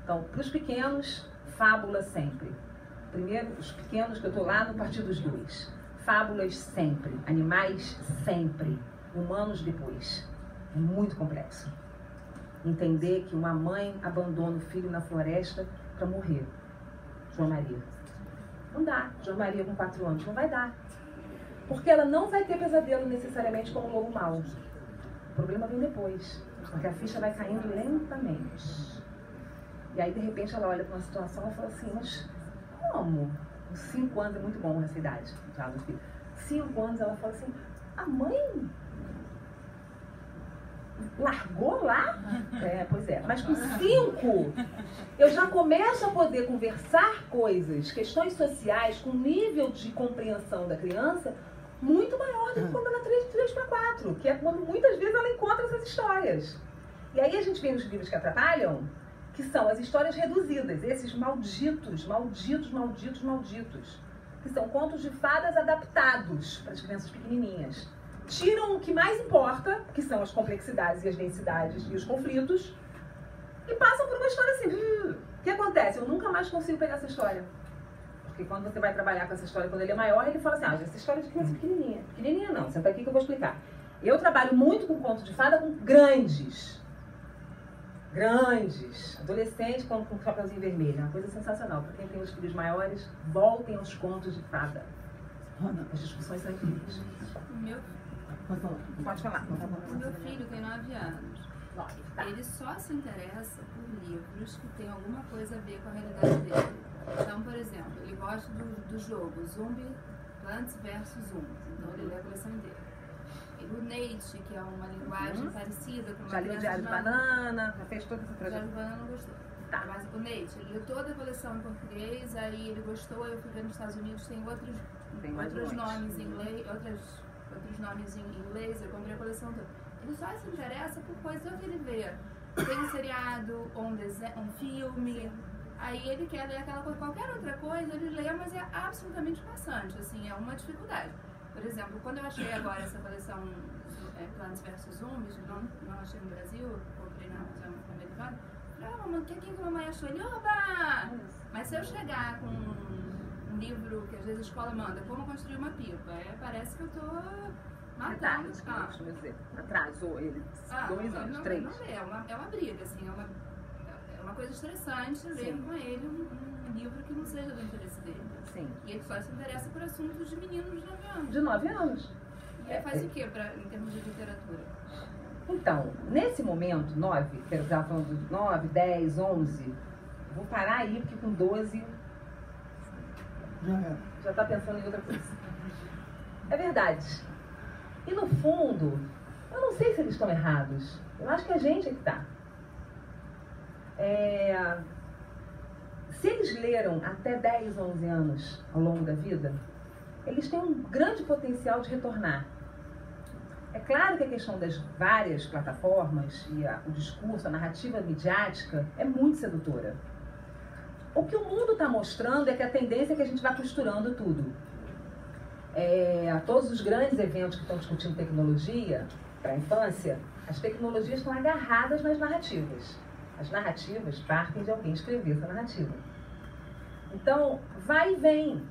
Speaker 3: Então, para os pequenos, fábula sempre. Primeiro, os pequenos, que eu estou lá no Partido dos Dois. Fábulas sempre. Animais sempre. Humanos depois. É muito complexo. Entender que uma mãe abandona o filho na floresta para morrer. João Maria. Não dá. João Maria com 4 anos. Não vai dar. Porque ela não vai ter pesadelo necessariamente como o lobo mau. O problema vem depois. Porque a ficha vai caindo lentamente. E aí, de repente, ela olha para uma situação e fala assim, mas como? 5 anos é muito bom nessa idade. 5 anos, ela fala assim, a mãe largou lá? Pois é. Mas com 5, eu já começo a poder conversar coisas, questões sociais, com nível de compreensão da criança muito maior do que quando ela 3 para 4, que é quando muitas vezes ela encontra essas histórias. E aí a gente vê nos livros que atrapalham, que são as histórias reduzidas, esses malditos, que são contos de fadas adaptados para as crianças pequenininhas. Tiram o que mais importa, que são as complexidades e as densidades e os conflitos, e passam por uma história assim. O que acontece? Eu nunca mais consigo pegar essa história. Porque quando você vai trabalhar com essa história, quando ele é maior, ele fala assim, essa história é de criança pequenininha. Pequenininha não, senta aqui que eu vou explicar. Eu trabalho muito com contos de fada com grandes, adolescentes com Chapeuzinho Vermelho, é uma coisa sensacional. Para quem tem os filhos maiores, voltem aos contos de fada. As discussões são incríveis. Pode falar.
Speaker 9: O meu filho tem 9 anos. Ele só se interessa por livros que tem alguma coisa a ver com a realidade dele. Então, por exemplo, ele gosta do jogo Zumbi, Plants vs Zombies. Então, ele lê a coleção inteira. O Nate, que é uma linguagem parecida com uma
Speaker 3: já leu o Diário de Banana, já fez toda essa trajetória.
Speaker 9: O Diário de Banana não gostou. Tá. Mas o Nate, ele leu toda a coleção em português, aí ele gostou, eu fui ver nos Estados Unidos, tem outros nomes em inglês, outros nomes em inglês, eu comprei a coleção toda. Ele só se interessa por coisas que ele vê. Tem um seriado, ou um filme, aí ele quer ler aquela coisa, qualquer outra coisa, ele lê, mas é absolutamente maçante, assim, é uma dificuldade. Por exemplo, quando eu achei agora essa coleção Plants vs Zombies, não achei no Brasil, comprei na Amazon americana, mamãe, o que a mamãe achou? Ele, oba! Mas se eu chegar com um livro que às vezes a escola manda, como construir uma pipa, parece que eu tô matando.
Speaker 3: Atrasou ele 2 anos, 3.
Speaker 9: Não é uma briga, assim, é uma coisa estressante ler com ele um livro que não seja do interesse dele.
Speaker 3: Sim.
Speaker 9: E ele só se interessa por assuntos de meninos de 9 anos.
Speaker 3: De 9 anos.
Speaker 9: E aí faz o quê em termos de literatura?
Speaker 3: Então, nesse momento, 9, que eu estava falando de 9, 10, 11, vou parar aí, porque com 12 já está pensando em outra coisa. É verdade. E no fundo, eu não sei se eles estão errados. Eu acho que a gente é que está. Se eles leram até 10, 11 anos ao longo da vida, eles têm um grande potencial de retornar. É claro que a questão das várias plataformas e o discurso, a narrativa midiática é muito sedutora. O que o mundo está mostrando é que a tendência é que a gente vá costurando tudo. Todos os grandes eventos que estão discutindo tecnologia para a infância, as tecnologias estão agarradas nas narrativas. As narrativas partem de alguém escrever essa narrativa. Então, vai e vem.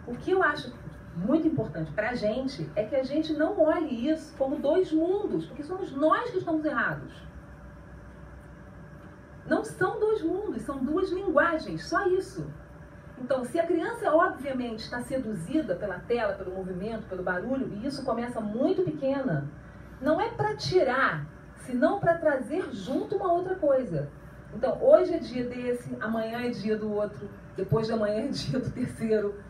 Speaker 3: O que eu acho muito importante para a gente é que a gente não olhe isso como 2 mundos, porque somos nós que estamos errados. Não são 2 mundos, são 2 linguagens, só isso. Então, se a criança, obviamente, está seduzida pela tela, pelo movimento, pelo barulho, e isso começa muito pequena, não é para tirar, senão para trazer junto uma outra coisa. Então, hoje é dia desse, amanhã é dia do outro, depois de amanhã é dia do terceiro,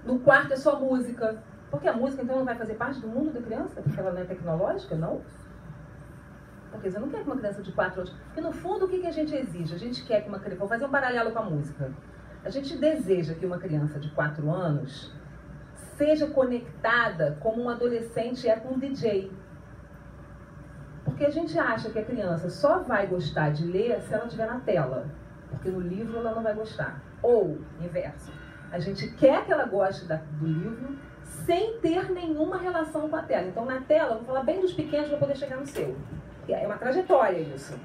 Speaker 3: no quarto é só música. Porque a música, então, não vai fazer parte do mundo da criança? Porque ela não é tecnológica? Não. Porque você não quer que uma criança de 4 anos... Porque, no fundo, o que a gente exige? A gente quer que uma criança... Vou fazer um paralelo com a música. A gente deseja que uma criança de 4 anos seja conectada como um adolescente é com um DJ. Porque a gente acha que a criança só vai gostar de ler se ela estiver na tela. Porque no livro ela não vai gostar. Ou, inverso. A gente quer que ela goste do livro sem ter nenhuma relação com a tela. Então, na tela, vou falar bem dos pequenos para poder chegar no seu. É uma trajetória isso.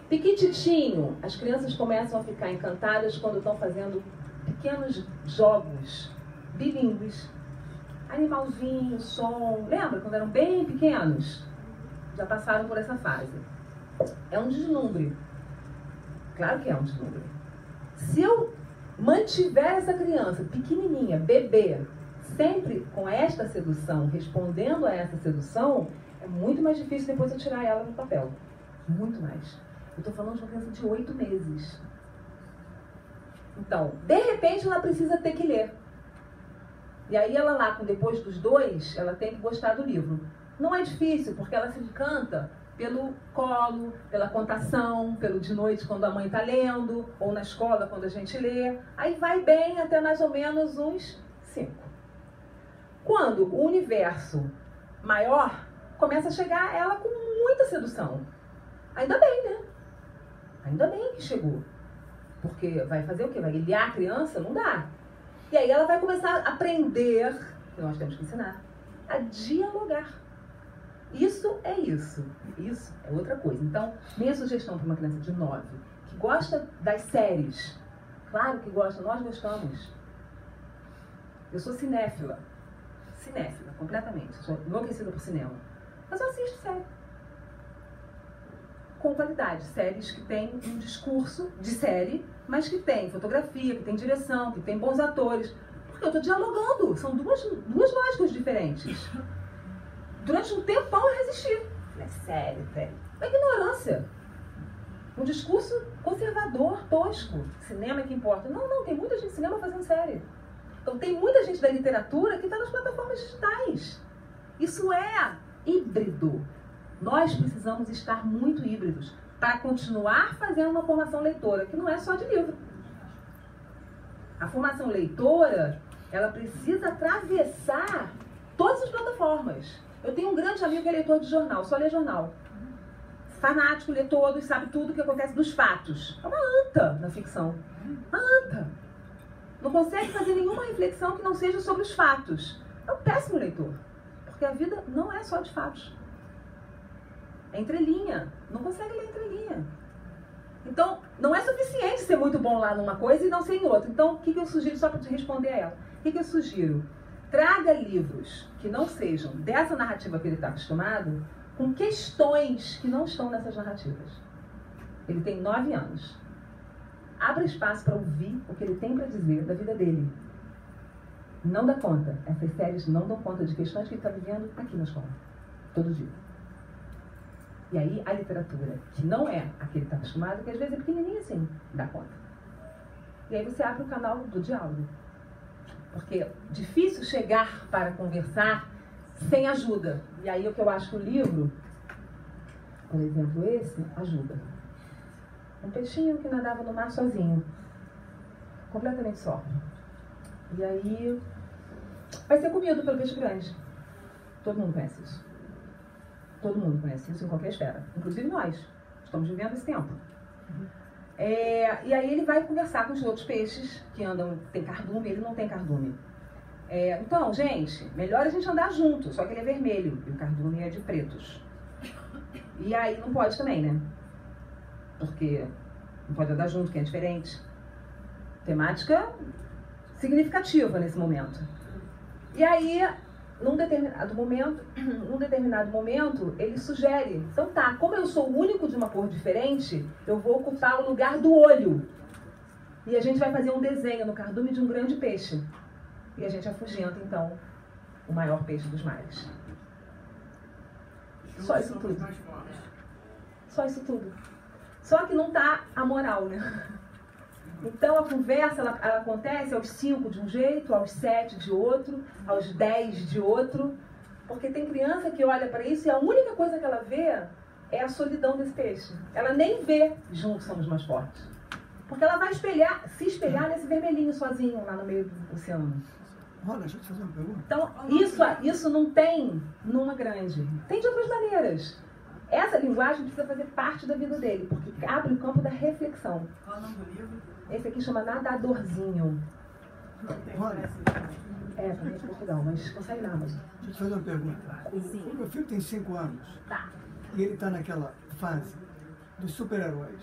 Speaker 3: Piquititinho, as crianças começam a ficar encantadas quando estão fazendo pequenos jogos bilíngues. Animalzinho, som. Lembra quando eram bem pequenos? Já passaram por essa fase. É um deslumbre. Claro que é um deslumbre. Se eu mantiver essa criança pequenininha, bebê, sempre com esta sedução, respondendo a essa sedução, é muito mais difícil depois eu tirar ela do papel. Muito mais. Eu estou falando de uma criança de 8 meses. Então, de repente, ela precisa ter que ler. E aí ela lá, depois dos 2, ela tem que gostar do livro. Não é difícil, porque ela se encanta pelo colo, pela contação, pelo de noite quando a mãe está lendo, ou na escola quando a gente lê. Aí vai bem até mais ou menos uns 5. Quando o universo maior começa a chegar ela com muita sedução. Ainda bem, né? Ainda bem que chegou. Porque vai fazer o quê? Vai ilhar a criança? Não dá. E aí ela vai começar a aprender, que nós temos que ensinar, a dialogar. Isso é isso. Isso é outra coisa. Então, minha sugestão para uma criança de 9, que gosta das séries, claro que gosta, nós gostamos. Eu sou cinéfila. Cinéfila, completamente. Eu sou enlouquecida por cinema. Mas eu assisto série. Com qualidade. Séries que têm um discurso de série, mas que tem fotografia, que tem direção, que tem bons atores. Porque eu estou dialogando. São duas lógicas diferentes. Durante um tempão eu resisti. É sério, velho. Uma ignorância. Um discurso conservador, tosco. Cinema é que importa. Não, tem muita gente de cinema fazendo série. Então tem muita gente da literatura que está nas plataformas digitais. Isso é híbrido. Nós precisamos estar muito híbridos para continuar fazendo uma formação leitora, que não é só de livro. A formação leitora, ela precisa atravessar todas as plataformas. Eu tenho um grande amigo que é leitor de jornal, só lê jornal. Fanático, lê todos, sabe tudo o que acontece dos fatos. É uma anta na ficção. Uma anta. Não consegue fazer nenhuma reflexão que não seja sobre os fatos. É um péssimo leitor. Porque a vida não é só de fatos. É entrelinha. Não consegue ler entrelinha. Então, não é suficiente ser muito bom lá numa coisa e não ser em outra. Então, o que eu sugiro, só para te responder a ela? O que eu sugiro? Traga livros que não sejam dessa narrativa que ele está acostumado, com questões que não estão nessas narrativas. Ele tem 9 anos. Abra espaço para ouvir o que ele tem para dizer da vida dele. Não dá conta. Essas séries não dão conta de questões que ele está vivendo aqui na escola. Todo dia. E aí a literatura, que não é a que ele está acostumado, que às vezes é pequenininha assim, dá conta. E aí você abre o canal do diálogo. Porque é difícil chegar para conversar sem ajuda. E aí o que eu acho que o livro, por exemplo esse, ajuda. Um peixinho que nadava no mar sozinho. Completamente só. E aí vai ser comido pelo peixe grande. Todo mundo conhece isso. Todo mundo conhece isso em qualquer esfera. Inclusive nós. Estamos vivendo esse tempo. E aí ele vai conversar com os outros peixes que andam, tem cardume, ele não tem cardume. Então, gente, melhor a gente andar junto, só que ele é vermelho e o cardume é de pretos. E aí não pode também, né? Porque não pode andar junto, que é diferente. Temática significativa nesse momento. E aí, num determinado momento, ele sugere, então tá, como eu sou o único de uma cor diferente, eu vou ocupar o lugar do olho. E a gente vai fazer um desenho no cardume de um grande peixe. E a gente afugenta, então, o maior peixe dos mares. Só isso tudo. Só isso tudo. Só que não tá a moral, né? Então a conversa, ela acontece aos 5 de um jeito, aos 7 de outro, aos 10 de outro. Porque tem criança que olha para isso e a única coisa que ela vê é a solidão desse peixe. Ela nem vê juntos somos mais fortes. Porque ela vai se espelhar nesse vermelhinho sozinho lá no meio do oceano.
Speaker 4: Olha, deixa eu te fazer uma pergunta.
Speaker 3: Então, isso não tem numa grande. Tem de outras maneiras. Essa linguagem precisa fazer parte da vida dele, porque abre o campo da reflexão.
Speaker 10: Qual o nome do livro?
Speaker 3: Esse aqui chama Nadadorzinho.
Speaker 4: Olha,
Speaker 3: também de Portugal, mas consegue na Amazon.
Speaker 4: deixa eu te fazer uma pergunta. O meu filho tem 5 anos.
Speaker 3: Tá.
Speaker 4: E ele está naquela fase dos super-heróis,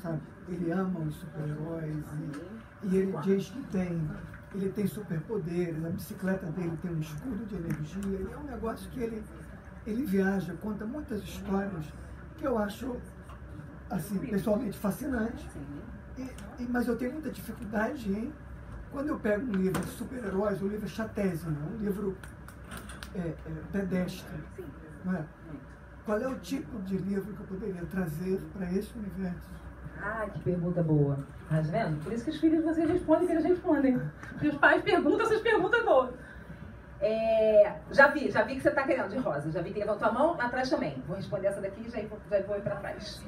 Speaker 4: sabe? Ele ama os super-heróis e ele diz que ele tem superpoderes, a bicicleta dele tem um escudo de energia, e é um negócio que ele viaja, conta muitas histórias que eu acho, assim, pessoalmente fascinante, mas eu tenho muita dificuldade em, quando eu pego um livro de super-heróis, um livro chatésimo, um livro pedestre, não é? Qual é o tipo de livro que eu poderia trazer para esse universo?
Speaker 3: Ah, que pergunta boa. Tá vendo? Por isso que os filhos de vocês respondem o que eles respondem. Porque os pais perguntam essas perguntas boas. Já vi que você está querendo de rosa. Já vi que levantou a mão, atrás também. Vou responder essa daqui e já vou ir para trás.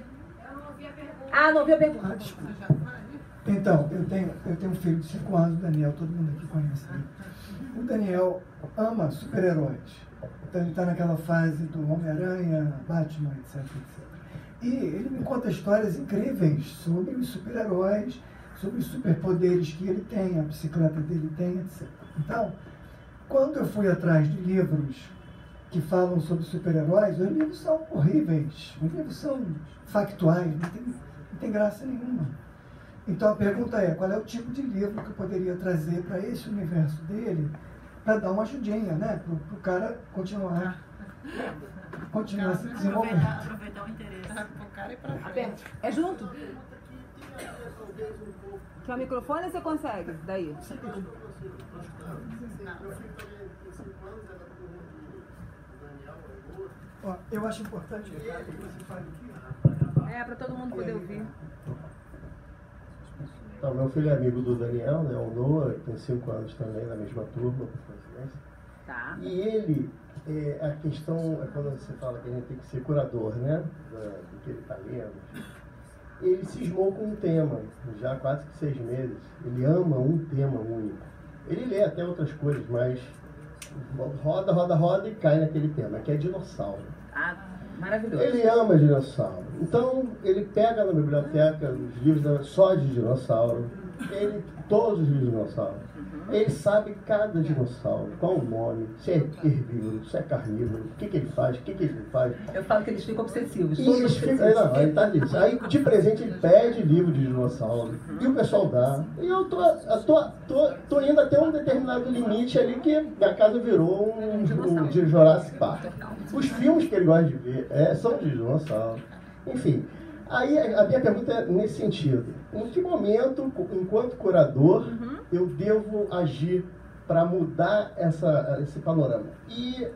Speaker 9: Eu não ouvi a pergunta.
Speaker 3: Ah, não ouvi a pergunta.
Speaker 4: Ah, desculpa. Então, eu tenho um filho de 5 anos, o Daniel, todo mundo aqui conhece. Né? O Daniel ama super-heróis. Então ele está naquela fase do Homem-Aranha, Batman, etc, etc. E ele me conta histórias incríveis sobre os super-heróis, sobre os superpoderes que ele tem, a bicicleta dele tem, etc. Então, quando eu fui atrás de livros que falam sobre super-heróis, os livros são horríveis, os livros são factuais, não tem graça nenhuma. Então a pergunta é, qual é o tipo de livro que eu poderia trazer para esse universo dele, para dar uma ajudinha, né? Para o cara continuar se desenvolvendo.
Speaker 10: Aproveitar o interesse. Pro cara e pra
Speaker 3: frente. É junto? Que o microfone você consegue? Daí.
Speaker 4: Ó, eu acho importante que você fale aqui.
Speaker 3: Para todo mundo poder ouvir.
Speaker 6: Então, meu filho é amigo do Daniel, né? O Noah, que tem 5 anos também, na mesma turma, por coincidência.
Speaker 3: Tá.
Speaker 6: E ele, a questão é quando você fala que a gente tem que ser curador, né? Do que ele está lendo. Ele cismou com um tema, já há quase que 6 meses. Ele ama um tema único. Ele lê até outras coisas, mas roda e cai naquele tema, que é dinossauro.
Speaker 3: Ah, maravilhoso.
Speaker 6: Ele ama dinossauro. Então, ele pega na biblioteca os livros só de dinossauro. Todos os livros de dinossauro. Ele sabe cada dinossauro, qual o nome, se é herbívoro, se é carnívoro, o que ele faz, o que ele não faz.
Speaker 3: Eu falo que eles ficam obsessivos.
Speaker 6: Ele tá disso. Aí, de presente, ele pede livro de dinossauro. E o pessoal dá. E eu tô indo até um determinado limite ali que minha casa virou um de Jurassic Park. Os filmes que ele gosta de ver são de dinossauro. Enfim. Aí a minha pergunta é nesse sentido. Em que momento, enquanto curador, eu devo agir para mudar esse panorama? E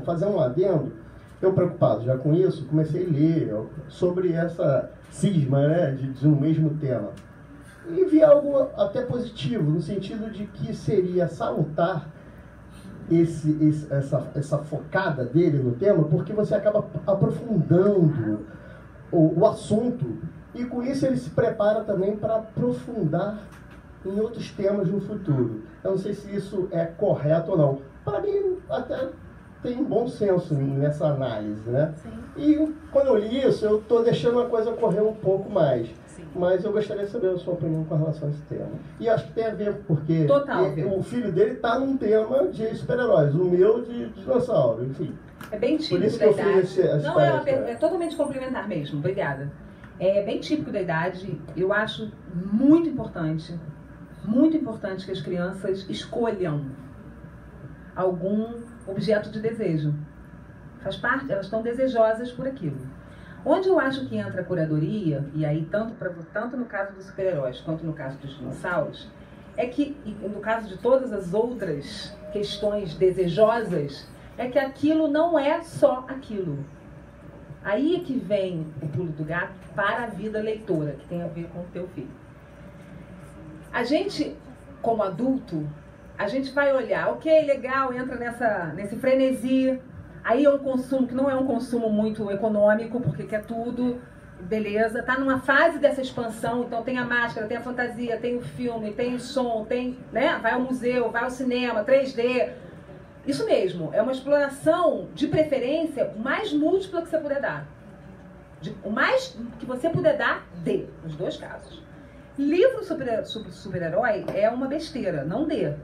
Speaker 6: fazer um adendo, eu preocupado já com isso, comecei a ler sobre essa cisma, né, de um mesmo tema. E vi algo até positivo, no sentido de que seria salutar essa focada dele no tema, porque você acaba aprofundando o assunto, e com isso ele se prepara também para aprofundar em outros temas no futuro. Eu não sei se isso é correto ou não. Para mim, até tem um bom senso nessa análise, né? Sim. E quando eu li isso, eu estou deixando a coisa correr um pouco mais. Sim. Mas eu gostaria de saber a sua opinião com relação a esse tema. E acho que tem a ver, porque o filho dele está num tema de super-heróis, o meu de dinossauro, enfim.
Speaker 3: É bem típico. Por isso que eu fiz não, é totalmente complementar mesmo, obrigada. É bem típico da idade. Eu acho muito importante que as crianças escolham algum objeto de desejo. Faz parte, elas estão desejosas por aquilo. Onde eu acho que entra a curadoria, e aí tanto no caso dos super-heróis quanto no caso dos dinossauros, é que, e no caso de todas as outras questões desejosas, é que aquilo não é só aquilo. Aí é que vem o pulo do gato para a vida leitora, que tem a ver com o teu filho. A gente, como adulto, a gente vai olhar, ok, legal, entra nesse frenesi, aí é um consumo que não é um consumo muito econômico, porque quer tudo, beleza, tá numa fase dessa expansão, então tem a máscara, tem a fantasia, tem o filme, tem o som, tem, né, vai ao museu, vai ao cinema, 3D. Isso mesmo, é uma exploração, de preferência, o mais múltipla que você puder dar. O mais que você puder dar, dê, nos dois casos. Livro super-herói é uma besteira, não dê.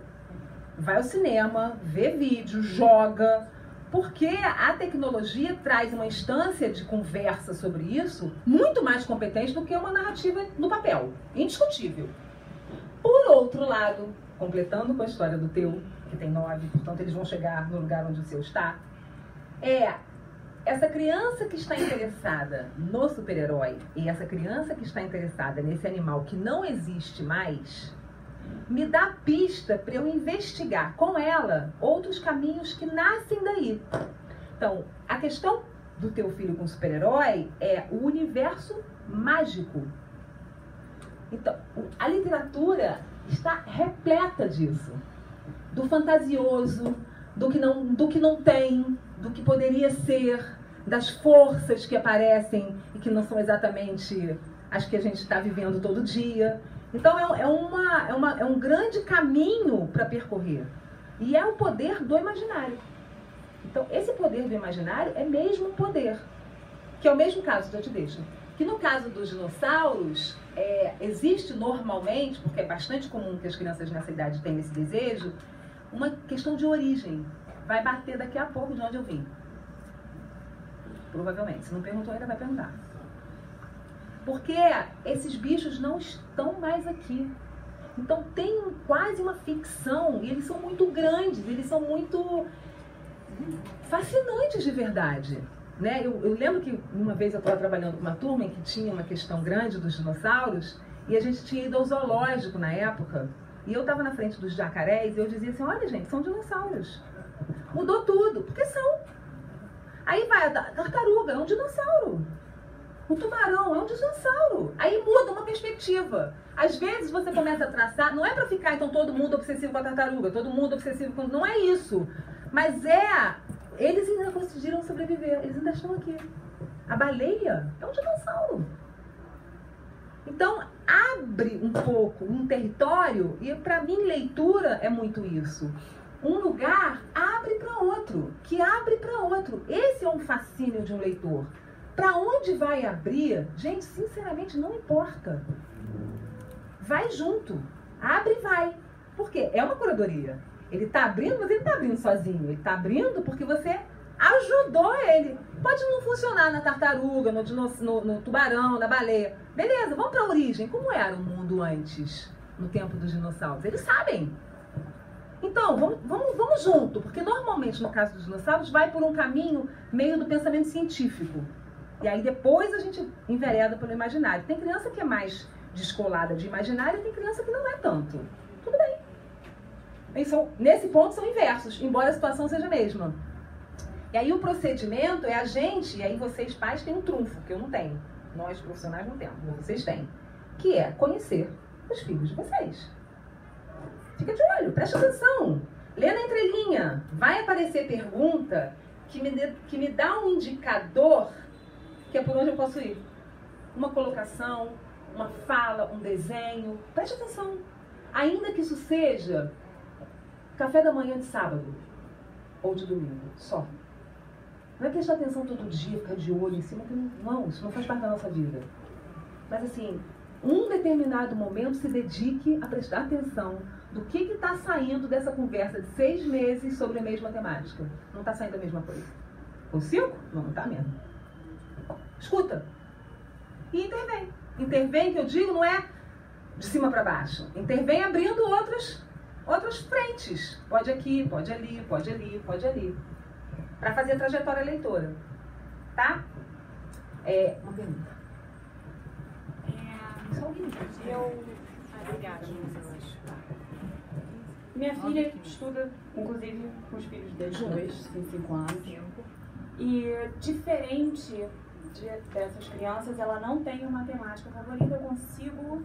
Speaker 3: Vai ao cinema, vê vídeo, joga, porque a tecnologia traz uma instância de conversa sobre isso muito mais competente do que uma narrativa no papel, indiscutível. Por outro lado, completando com a história do teu, que tem 9, portanto eles vão chegar no lugar onde o seu está, essa criança que está interessada no super-herói e essa criança que está interessada nesse animal que não existe mais, me dá pista para eu investigar com ela outros caminhos que nascem daí. Então, a questão do teu filho com super-herói é o universo mágico. Então, a literatura está repleta disso. Do fantasioso, do que não tem, do que poderia ser, das forças que aparecem e que não são exatamente as que a gente está vivendo todo dia. Então é um grande caminho para percorrer. E é o poder do imaginário. Então esse poder do imaginário é mesmo um poder. Que é o mesmo caso, já te deixo. Que no caso dos dinossauros, existe normalmente, porque é bastante comum que as crianças nessa idade tenham esse desejo, uma questão de origem. Vai bater daqui a pouco de onde eu vim. Provavelmente. Se não perguntou ainda, vai perguntar. Porque esses bichos não estão mais aqui. Então tem quase uma ficção, e eles são muito grandes, eles são muito fascinantes de verdade. Né? Eu lembro que uma vez eu estava trabalhando com uma turma em que tinha uma questão grande dos dinossauros, e a gente tinha ido ao zoológico na época, e eu estava na frente dos jacarés, e eu dizia assim, olha gente, são dinossauros. Mudou tudo, porque são. Aí vai a tartaruga, é um dinossauro. O tubarão é um dinossauro. Aí muda uma perspectiva. Às vezes você começa a traçar, não é para ficar então todo mundo obsessivo com a tartaruga, todo mundo obsessivo com... Não é isso. Mas eles ainda conseguiram sobreviver, eles ainda estão aqui. A baleia é um dinossauro. Então abre um pouco um território, e para mim leitura é muito isso. Um lugar abre para outro, que abre para outro. Esse é um fascínio de um leitor. Para onde vai abrir, gente, sinceramente, não importa. Vai junto. Abre e vai. Por quê? É uma curadoria. Ele está abrindo, mas ele não está abrindo sozinho. Ele está abrindo porque você ajudou ele. Pode não funcionar na tartaruga, no tubarão, na baleia. Beleza, vamos para a origem. Como era o mundo antes, no tempo dos dinossauros? Eles sabem. Então, vamos junto, porque normalmente no caso dos dinossauros vai por um caminho meio do pensamento científico. E aí depois a gente envereda pelo imaginário. Tem criança que é mais descolada de imaginário e tem criança que não é tanto. Tudo bem. Nesse ponto são inversos, embora a situação seja a mesma. E aí o procedimento é a gente, e aí vocês pais têm um trunfo, que eu não tenho. Nós profissionais não temos, mas vocês têm. Que é conhecer os filhos de vocês. Fica de olho, presta atenção. Lê na entrelinha. Vai aparecer pergunta que me dá um indicador que é por onde eu posso ir. Uma colocação, uma fala, um desenho. Preste atenção. Ainda que isso seja café da manhã de sábado ou de domingo, só. Não é prestar atenção todo dia, ficar de olho em cima. Não, isso não faz parte da nossa vida. Mas assim, um determinado momento se dedique a prestar atenção do que está saindo dessa conversa de 6 meses sobre a mesma temática. Não está saindo a mesma coisa. Com 5? Não está mesmo. Escuta. E intervém. Intervém, que eu digo, não é de cima para baixo. Intervém abrindo outras frentes. Pode aqui, pode ali, pode ali, pode ali. Para fazer a trajetória leitora. Tá? Uma pergunta. Só um minuto.
Speaker 2: Obrigada. Minha filha estuda, inclusive, com os filhos deles dois, tem 5 anos. E diferente dessas crianças, ela não tem uma temática favorita. Eu consigo,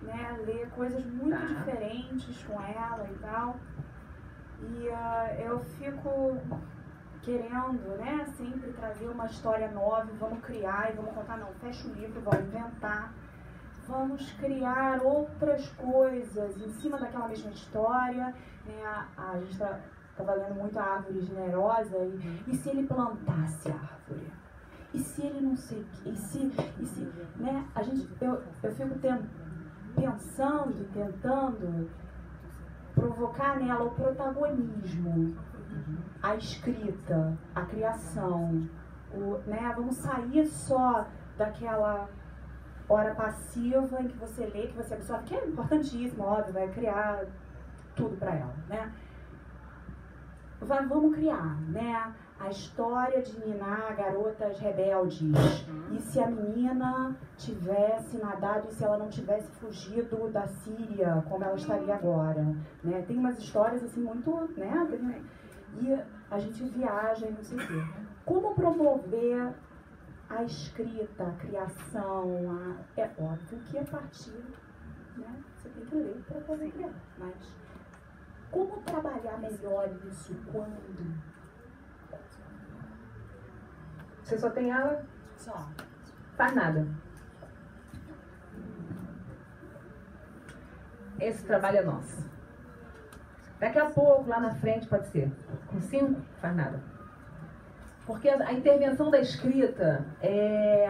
Speaker 2: né, ler coisas muito diferentes com ela e tal. E eu fico querendo, né, sempre trazer uma história nova, vamos criar e vamos contar, não, fecha o livro, vamos inventar, vamos criar outras coisas em cima daquela mesma história, né, a gente estava lendo muito a Árvore Generosa, e se ele plantasse a árvore? E se ele não sei, e se né, eu fico pensando, tentando provocar nela o protagonismo, a escrita, a criação, né, vamos sair só daquela hora passiva em que você lê, que você absorve, que é importantíssimo, óbvio, vai criar tudo para ela, né? Vamos criar, né, a história de ninar garotas rebeldes. E se a menina tivesse nadado e se ela não tivesse fugido da Síria, como ela estaria agora, né? Tem umas histórias assim muito, né? E a gente viaja e não sei o quê. Como promover a escrita, a criação? É óbvio que a partir, né? Você tem que ler para poder criar, mas como trabalhar melhor isso quando?
Speaker 3: Você só tem aula?
Speaker 2: Só.
Speaker 3: Faz nada. Esse trabalho é nosso. Daqui a pouco, lá na frente, pode ser. Com 5, faz nada. Porque a intervenção da escrita é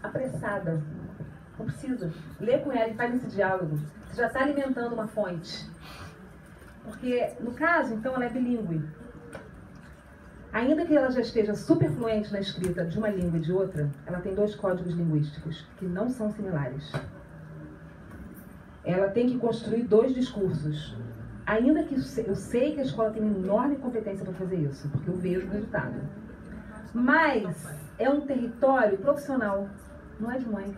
Speaker 3: apressada. Não precisa. Lê com ela e faz esse diálogo. Você já está alimentando uma fonte. Porque, no caso, então, ela é bilíngue. Ainda que ela já esteja super fluente na escrita de uma língua e de outra, ela tem 2 códigos linguísticos que não são similares. Ela tem que construir 2 discursos. Ainda que eu sei que a escola tem enorme competência para fazer isso, porque eu vejo o resultado. Mas é um território profissional, não é de mãe.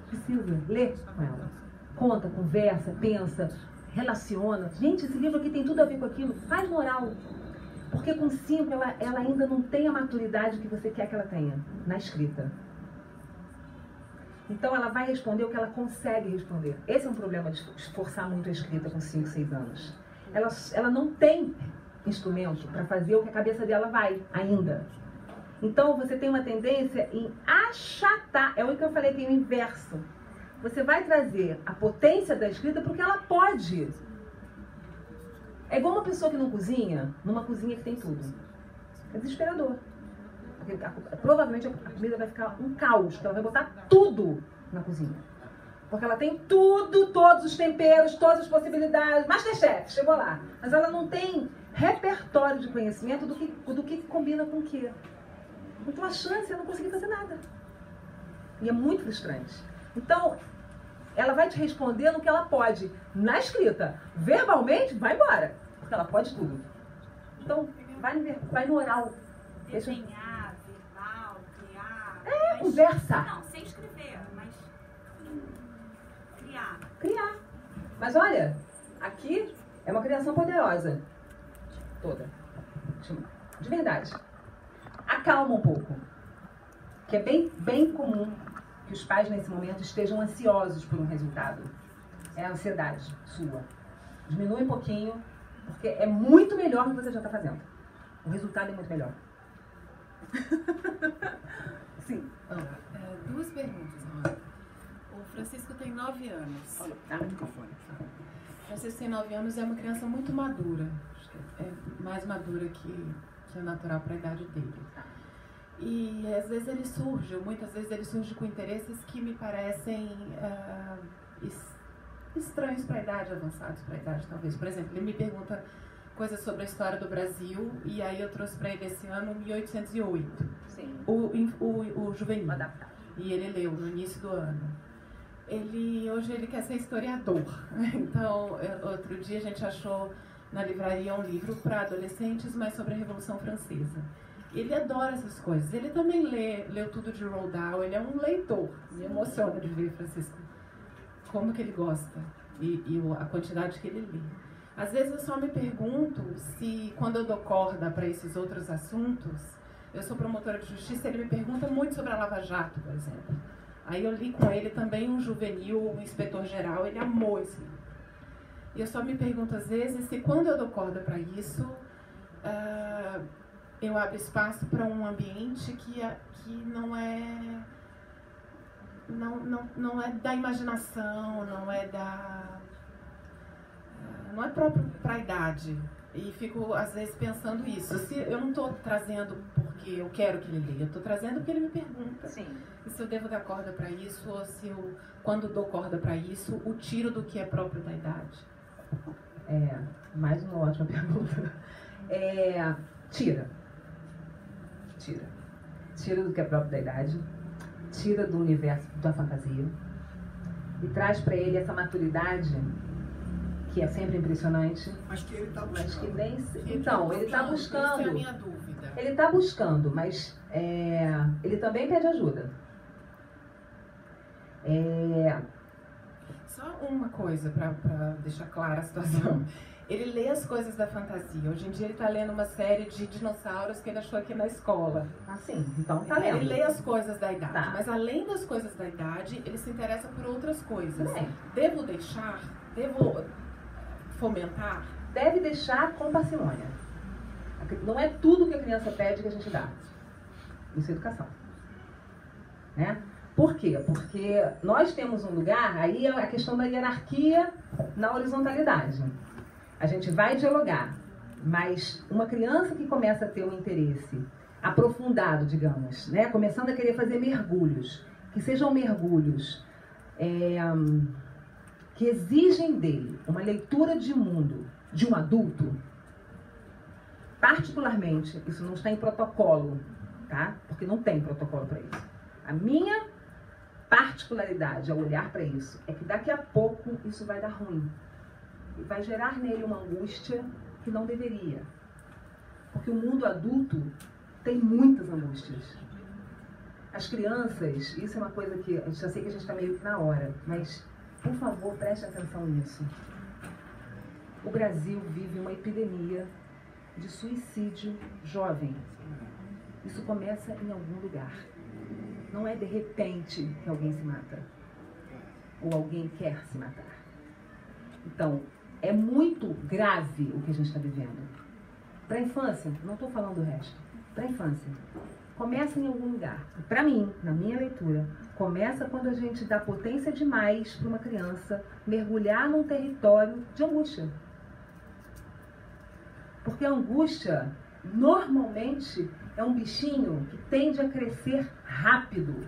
Speaker 3: Precisa ler com ela. Conta, conversa, pensa, relaciona. Gente, esse livro aqui tem tudo a ver com aquilo. Faz moral. Porque com 5 ela ainda não tem a maturidade que você quer que ela tenha na escrita. Então ela vai responder o que ela consegue responder. Esse é um problema de esforçar muito a escrita com 5, 6 anos. Ela não tem instrumento para fazer o que a cabeça dela vai ainda. Então você tem uma tendência em achatar. É o que eu falei, tem o inverso. Você vai trazer a potência da escrita porque ela pode. É igual uma pessoa que não cozinha, numa cozinha que tem tudo. É desesperador. Porque provavelmente a comida vai ficar um caos, porque ela vai botar tudo na cozinha. Porque ela tem tudo, todos os temperos, todas as possibilidades. Masterchef, chegou lá. Mas ela não tem repertório de conhecimento do que combina com o quê. Então a chance é não conseguir fazer nada. E é muito frustrante. Então, ela vai te responder no que ela pode. Na escrita, verbalmente, vai embora. Porque ela pode tudo. Então, vai no oral.
Speaker 2: Desenhar, verbal, criar.
Speaker 3: Mas, conversar.
Speaker 2: Não, sem escrever, mas criar.
Speaker 3: Criar. Mas olha, aqui é uma criação poderosa. Toda. De verdade. Acalma um pouco. Que é bem comum que os pais nesse momento estejam ansiosos por um resultado. É a ansiedade sua. Diminui um pouquinho, porque é muito melhor do que você já está fazendo. O resultado é muito melhor. Sim.
Speaker 7: 2 perguntas, Ana. O Francisco tem 9 anos.
Speaker 3: Tá no microfone.
Speaker 7: O Francisco tem 9 anos e é uma criança muito madura. Acho que é mais madura que é natural para a idade dele. E às vezes muitas vezes ele surge com interesses que me parecem estranhos para a idade, avançados para a idade, talvez. Por exemplo, ele me pergunta coisas sobre a história do Brasil, e aí eu trouxe para ele esse ano 1808.
Speaker 3: Sim.
Speaker 7: O juvenil. E ele leu no início do ano. Hoje ele quer ser historiador. Então, outro dia a gente achou na livraria um livro para adolescentes, mas sobre a Revolução Francesa. Ele adora essas coisas. Ele também leu tudo de Roald Dahl. Ele é um leitor. Me emociona de ver, Francisco, como que ele gosta e a quantidade que ele lê. Às vezes eu só me pergunto se, quando eu dou corda para esses outros assuntos, eu sou promotora de justiça, ele me pergunta muito sobre a Lava Jato, por exemplo. Aí eu li com ele também um juvenil, um inspetor-geral, ele amou esse livro. E eu só me pergunto às vezes se, quando eu dou corda para isso, eu abro espaço para um ambiente que não é da imaginação, não é próprio para a idade. E fico, às vezes, pensando isso. Se eu não estou trazendo porque eu quero que ele leia, eu estou trazendo porque ele me pergunta.
Speaker 2: Sim.
Speaker 7: E se eu devo dar corda para isso, ou se eu, quando dou corda para isso, o tiro do que é próprio da idade?
Speaker 3: Mais uma ótima pergunta. Tira do que é próprio da idade, tira do universo da fantasia e traz para ele essa maturidade que é sempre impressionante.
Speaker 4: Mas que ele está buscando.
Speaker 3: Mas que nem então, ele está buscando.
Speaker 7: Essa é a minha dúvida.
Speaker 3: Ele está buscando, mas ele também pede ajuda.
Speaker 7: Só uma coisa para deixar clara a situação. Ele lê as coisas da fantasia. Hoje em dia ele está lendo uma série de dinossauros que ele achou aqui na escola.
Speaker 3: Assim, então tá lendo.
Speaker 7: Ele lê as coisas da idade.
Speaker 3: Tá.
Speaker 7: Mas além das coisas da idade, ele se interessa por outras coisas.
Speaker 3: Bem.
Speaker 7: Devo deixar? Devo fomentar?
Speaker 3: Deve deixar com parcimônia. Não é tudo que a criança pede que a gente dá. Isso é educação. Né? Por quê? Porque nós temos um lugar, aí é a questão da hierarquia na horizontalidade. A gente vai dialogar, mas uma criança que começa a ter um interesse aprofundado, digamos, né? Começando a querer fazer mergulhos, que sejam mergulhos que exigem dele uma leitura de mundo de um adulto, particularmente, isso não está em protocolo, tá? Porque não tem protocolo para isso. A minha particularidade ao olhar para isso é que daqui a pouco isso vai dar ruim. E vai gerar nele uma angústia que não deveria. Porque o mundo adulto tem muitas angústias. As crianças, isso é uma coisa que eu já sei que a gente está meio que na hora, mas, por favor, preste atenção nisso. O Brasil vive uma epidemia de suicídio jovem. Isso começa em algum lugar. Não é de repente que alguém se mata. Ou alguém quer se matar. Então, é muito grave o que a gente está vivendo. Para a infância, não estou falando do resto. Para a infância, começa em algum lugar. Para mim, na minha leitura, começa quando a gente dá potência demais para uma criança mergulhar num território de angústia. Porque a angústia, normalmente, é um bichinho que tende a crescer rápido.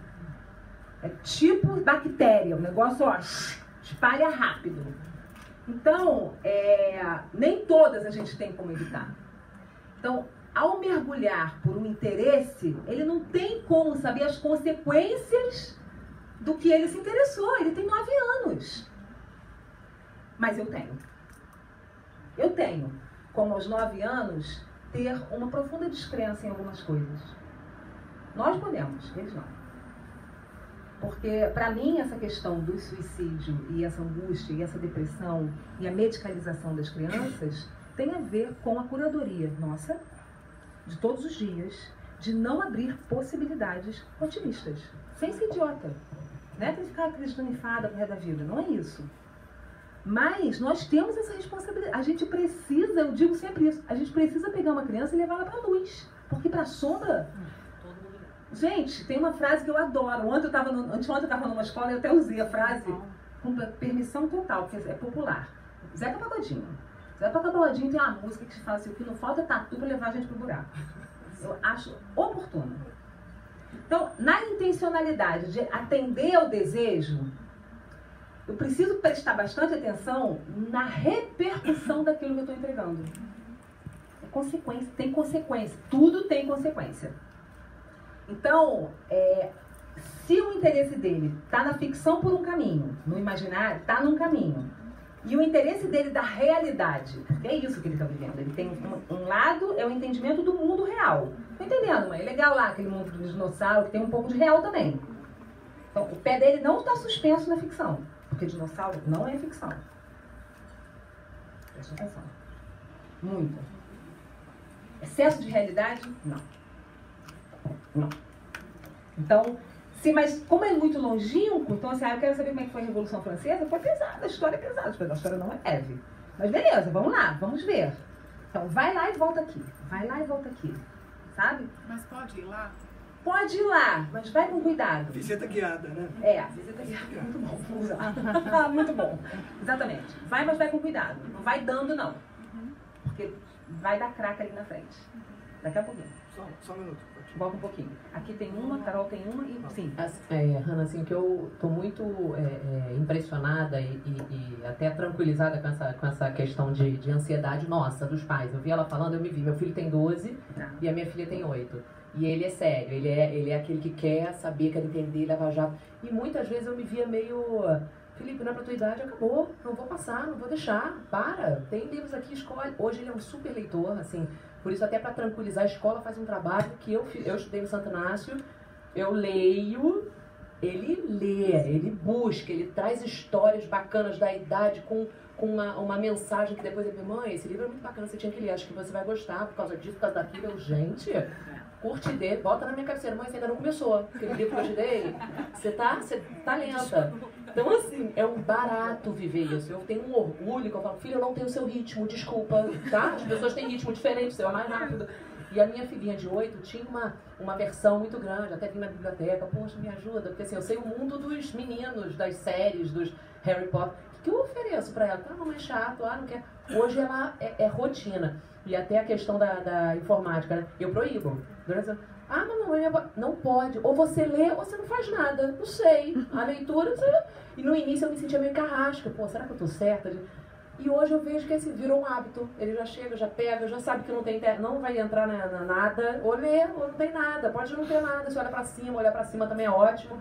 Speaker 3: É tipo bactéria, o negócio, espalha rápido. Então, nem todas a gente tem como evitar. Então, ao mergulhar por um interesse, ele não tem como saber as consequências do que ele se interessou. Ele tem 9 anos. Mas eu tenho. Eu tenho, como aos 9 anos, ter uma profunda descrença em algumas coisas. Nós podemos, eles não. Porque, para mim, essa questão do suicídio e essa angústia e essa depressão e a medicalização das crianças tem a ver com a curadoria nossa, de todos os dias, de não abrir possibilidades otimistas. Sem ser idiota. Não é que ficar acreditando em fada pro resto da vida, não é isso. Mas nós temos essa responsabilidade. A gente precisa, eu digo sempre isso, a gente precisa pegar uma criança e levar ela para a luz. Porque para a sombra... Gente, tem uma frase que eu adoro. Anteontem eu estava numa escola e eu até usei a frase com permissão total, porque é popular. Zeca Pagodinho. Zeca Pagodinho tem uma música que fala assim: o que não falta é tatu para levar a gente pro buraco. Eu acho oportuno. Então, na intencionalidade de atender ao desejo, eu preciso prestar bastante atenção na repercussão daquilo que eu estou entregando. É consequência, tem consequência. Tudo tem consequência. Então, se o interesse dele está na ficção por um caminho, no imaginário, está num caminho, e o interesse dele da realidade, porque é isso que ele está vivendo, ele tem um lado, é o entendimento do mundo real. Tô entendendo, mãe? É legal lá aquele mundo do dinossauro, que tem um pouco de real também. Então, o pé dele não está suspenso na ficção, porque dinossauro não é ficção. Presta atenção. Muito. Excesso de realidade? Não. Não. Então, sim, mas como é muito longínquo, então assim, eu quero saber como é que foi a Revolução Francesa, foi pesada, a história é pesada, a história não é leve. Mas beleza, vamos lá, vamos ver. Então, vai lá e volta aqui. Vai lá e volta aqui. Sabe?
Speaker 7: Mas pode ir lá?
Speaker 3: Pode ir lá, mas vai com cuidado.
Speaker 4: Visita guiada, né?
Speaker 3: Visita guiada. Muito bom. Vou usar. Muito bom. Exatamente. Vai, mas vai com cuidado. Não vai dando, não. Porque vai dar craca ali na frente. Daqui a pouquinho.
Speaker 4: Só um minuto.
Speaker 3: Volta um pouquinho. Aqui tem uma, Carol tem uma e sim.
Speaker 11: Hanna, assim, que eu tô muito impressionada e até tranquilizada com essa questão de ansiedade nossa, dos pais. Eu vi ela falando, eu me vi. Meu filho tem 12 e a minha filha tem 8. E ele é sério, ele é aquele que quer saber, quer entender, leva jato. E muitas vezes eu me via meio... Felipe, não é pra tua idade, acabou. Não vou passar, não vou deixar. Para. Tem livros aqui, escolhe. Hoje ele é um super leitor, assim... Por isso, até para tranquilizar, a escola faz um trabalho que eu estudei no Santo Inácio, eu leio, ele lê, ele busca, ele traz histórias bacanas da idade com uma mensagem que depois ele diz, mãe, esse livro é muito bacana, você tinha que ler, acho que você vai gostar por causa disso, por causa daquilo. Eu, gente, curte dele, bota na minha cabeceira, mãe, você ainda não começou, aquele livro que eu te dei, você tá lenta. Então, assim, é um barato viver isso. Eu tenho um orgulho que eu falo, filho, eu não tenho o seu ritmo, desculpa, tá? As pessoas têm ritmo diferente, o seu é mais rápido. E a minha filhinha de 8 tinha uma versão muito grande, até vim na biblioteca, poxa, me ajuda, porque assim, eu sei o mundo dos meninos, das séries, dos Harry Potter. O que eu ofereço pra ela? Não é chato, não quer. Hoje ela é rotina. E até a questão da informática, né? Eu proíbo. Mas não pode. Ou você lê ou você não faz nada. Não sei. A leitura... E no início eu me sentia meio carrasca. Pô, será que eu tô certa? E hoje eu vejo que esse virou um hábito. Ele já chega, já pega, já sabe que não vai entrar na nada. Ou lê, ou não tem nada. Pode não ter nada. Se olha pra cima, olhar pra cima também é ótimo.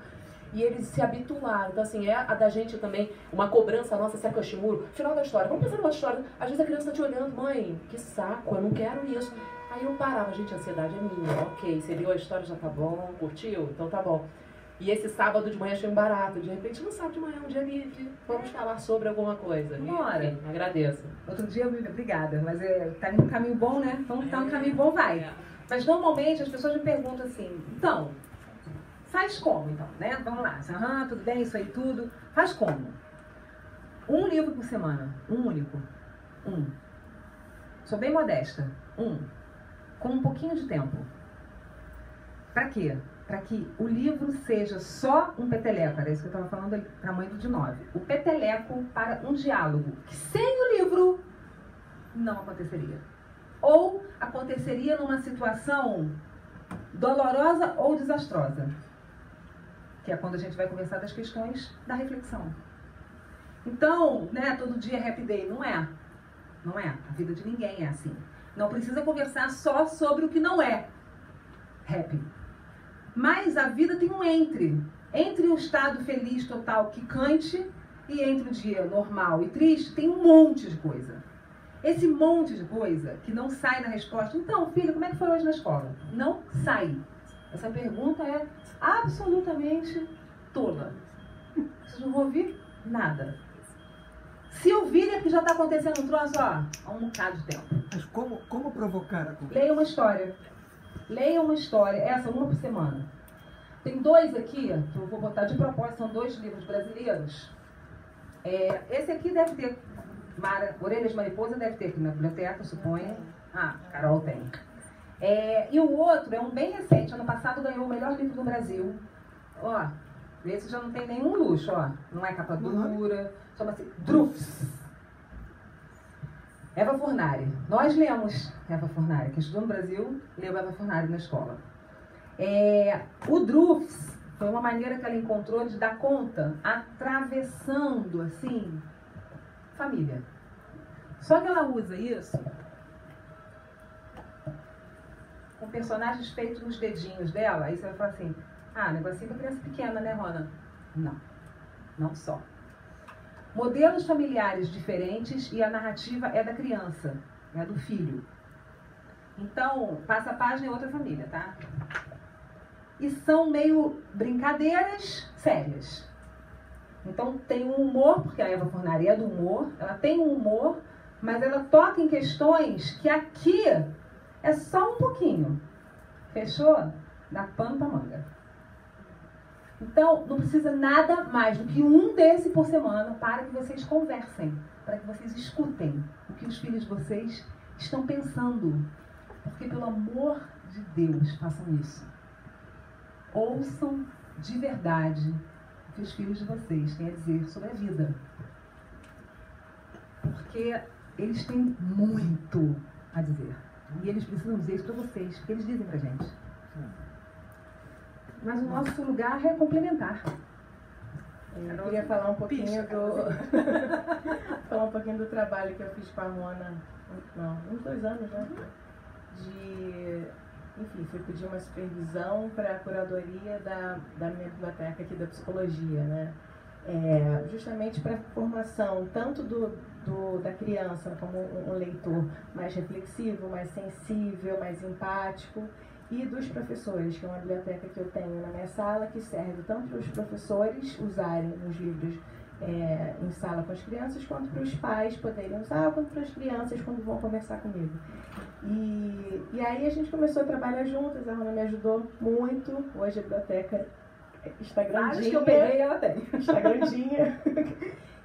Speaker 11: E eles se habituaram. Então, assim, é a da gente também, uma cobrança nossa, será que eu estimulo? Final da história. Vamos pensar numa história. Às vezes a criança tá te olhando, mãe, que saco, eu não quero isso. Aí eu parava, gente, a ansiedade é minha. Ok, você viu a história, já tá bom, curtiu? Então tá bom. E esse sábado de manhã achei um barato. De repente, no sábado de manhã, um dia livre. Vamos falar sobre alguma coisa.
Speaker 3: Bora.
Speaker 11: Enfim, agradeço.
Speaker 3: Outro dia, obrigada, mas tá em um caminho bom, né? Então tá um caminho bom, vai. Mas normalmente as pessoas me perguntam assim, então, faz como então, né? Vamos lá, tudo bem, isso aí tudo. Faz como? Um livro por semana, um único. Sou bem modesta. Com um pouquinho de tempo. Pra quê? Para que o livro seja só um peteleco, era isso que eu estava falando para a mãe do de 9. O peteleco para um diálogo que sem o livro não aconteceria. Ou aconteceria numa situação dolorosa ou desastrosa, que é quando a gente vai conversar das questões da reflexão. Então, né, todo dia é happy day, não é. Não é. A vida de ninguém é assim. Não precisa conversar só sobre o que não é happy. Mas a vida tem um entre o estado feliz, total, quicante, e entre o dia normal e triste, tem um monte de coisa. Esse monte de coisa que não sai na resposta, então, filha, como é que foi hoje na escola? Não sai. Essa pergunta é absolutamente tola. Vocês não vão ouvir nada. Se ouvir é porque já está acontecendo um troço, há um bocado de tempo.
Speaker 4: Mas como provocar a conversa?
Speaker 3: Leia uma história. Leia uma história, essa uma por semana. Tem 2 aqui, que eu vou botar de propósito, são 2 livros brasileiros. Esse aqui deve ter, Orelhas de Mariposa deve ter aqui na biblioteca, suponho. Carol tem. E o outro é um bem recente, ano passado ganhou o melhor livro do Brasil. Ó, esse já não tem nenhum luxo, ó. Não é capa dura, chama-se Drufts. Eva Furnari. Nós lemos Eva Furnari, que estudou no Brasil, leu Eva Furnari na escola. O Drufts foi uma maneira que ela encontrou de dar conta, atravessando, assim, família. Só que ela usa isso com personagens feitos nos dedinhos dela. Aí você vai falar assim, negocinho pra criança pequena, né, Rona? Não só. Modelos familiares diferentes e a narrativa é da criança, é do filho. Então, passa a página em outra família, tá? E são meio brincadeiras sérias. Então tem um humor, porque a Eva Furnari é do humor, ela tem um humor, mas ela toca em questões que aqui é só um pouquinho. Fechou? Dá pano pra manga. Então, não precisa nada mais do que um desse por semana para que vocês conversem, para que vocês escutem o que os filhos de vocês estão pensando. Porque, pelo amor de Deus, façam isso. Ouçam de verdade o que os filhos de vocês têm a dizer sobre a vida. Porque eles têm muito a dizer. E eles precisam dizer isso para vocês, porque eles dizem pra gente. Mas o nosso lugar é complementar.
Speaker 12: Eu queria falar um pouquinho falar um pouquinho do trabalho que eu fiz com a Mona, uns 2 anos, né? Enfim, fui pedir uma supervisão para a curadoria da minha biblioteca aqui da psicologia, né? Justamente para a formação tanto da criança como um leitor mais reflexivo, mais sensível, mais empático, e dos professores, que é uma biblioteca que eu tenho na minha sala, que serve tanto para os professores usarem os livros em sala com as crianças, quanto para os pais poderem usar, quanto para as crianças quando vão conversar comigo. E aí a gente começou a trabalhar juntas, a Rona me ajudou muito. Hoje a biblioteca está grandinha.
Speaker 3: Que eu peguei, ela tem.
Speaker 12: Está grandinha.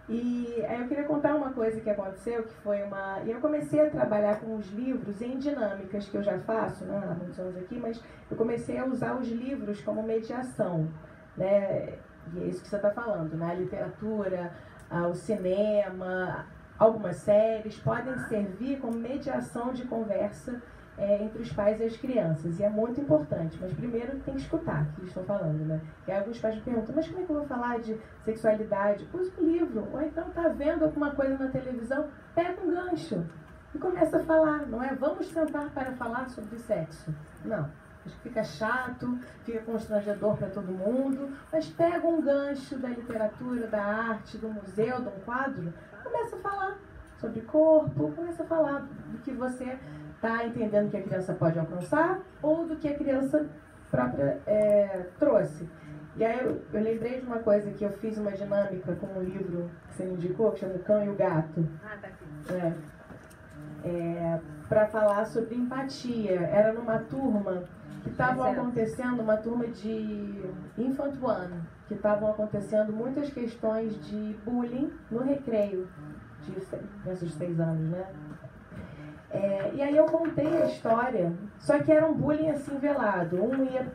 Speaker 12: E aí eu queria contar uma coisa que aconteceu, que foi e eu comecei a trabalhar com os livros em dinâmicas que eu já faço, né, há muitos anos aqui, mas eu comecei a usar os livros como mediação, né? E é isso que você está falando, né? A literatura, o cinema, algumas séries podem servir como mediação de conversa entre os pais e as crianças, e é muito importante, mas primeiro tem que escutar o que eles estão falando, né? E aí alguns pais me perguntam, mas como é que eu vou falar de sexualidade? Usa um livro, ou então tá vendo alguma coisa na televisão, pega um gancho e começa a falar, não é? Vamos sentar para falar sobre sexo. Não, acho que fica chato, fica constrangedor para todo mundo, mas pega um gancho da literatura, da arte, do museu, de um quadro, começa a falar sobre corpo, começa a falar do que você está entendendo que a criança pode alcançar ou do que a criança própria trouxe. E aí eu lembrei de uma coisa que eu fiz uma dinâmica com um livro que você me indicou, que chama O Cão e o Gato.
Speaker 7: Tá aqui.
Speaker 12: Para falar sobre empatia. Era numa turma que estavam acontecendo, uma turma de Infant One, que estavam acontecendo muitas questões de bullying no recreio, de crianças de 6 anos, né? E aí eu contei a história, só que era um bullying assim velado. Um ia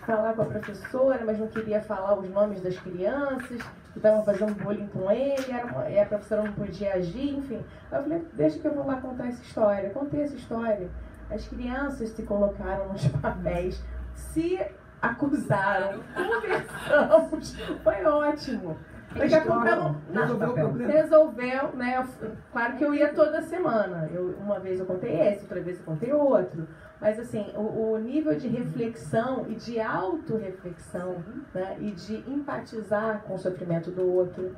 Speaker 12: falar com a professora, mas não queria falar os nomes das crianças que estavam fazendo bullying com ele, e a professora não podia agir, enfim. Aí eu falei, deixa que eu vou lá contar essa história. Contei essa história. As crianças se colocaram nos papéis, se acusaram, conversamos, foi ótimo. Daqui a pouco resolveu, né? Claro que eu ia toda semana. Uma vez eu contei esse, outra vez eu contei outro. Mas assim, o nível de reflexão e de autorreflexão, né, e de empatizar com o sofrimento do outro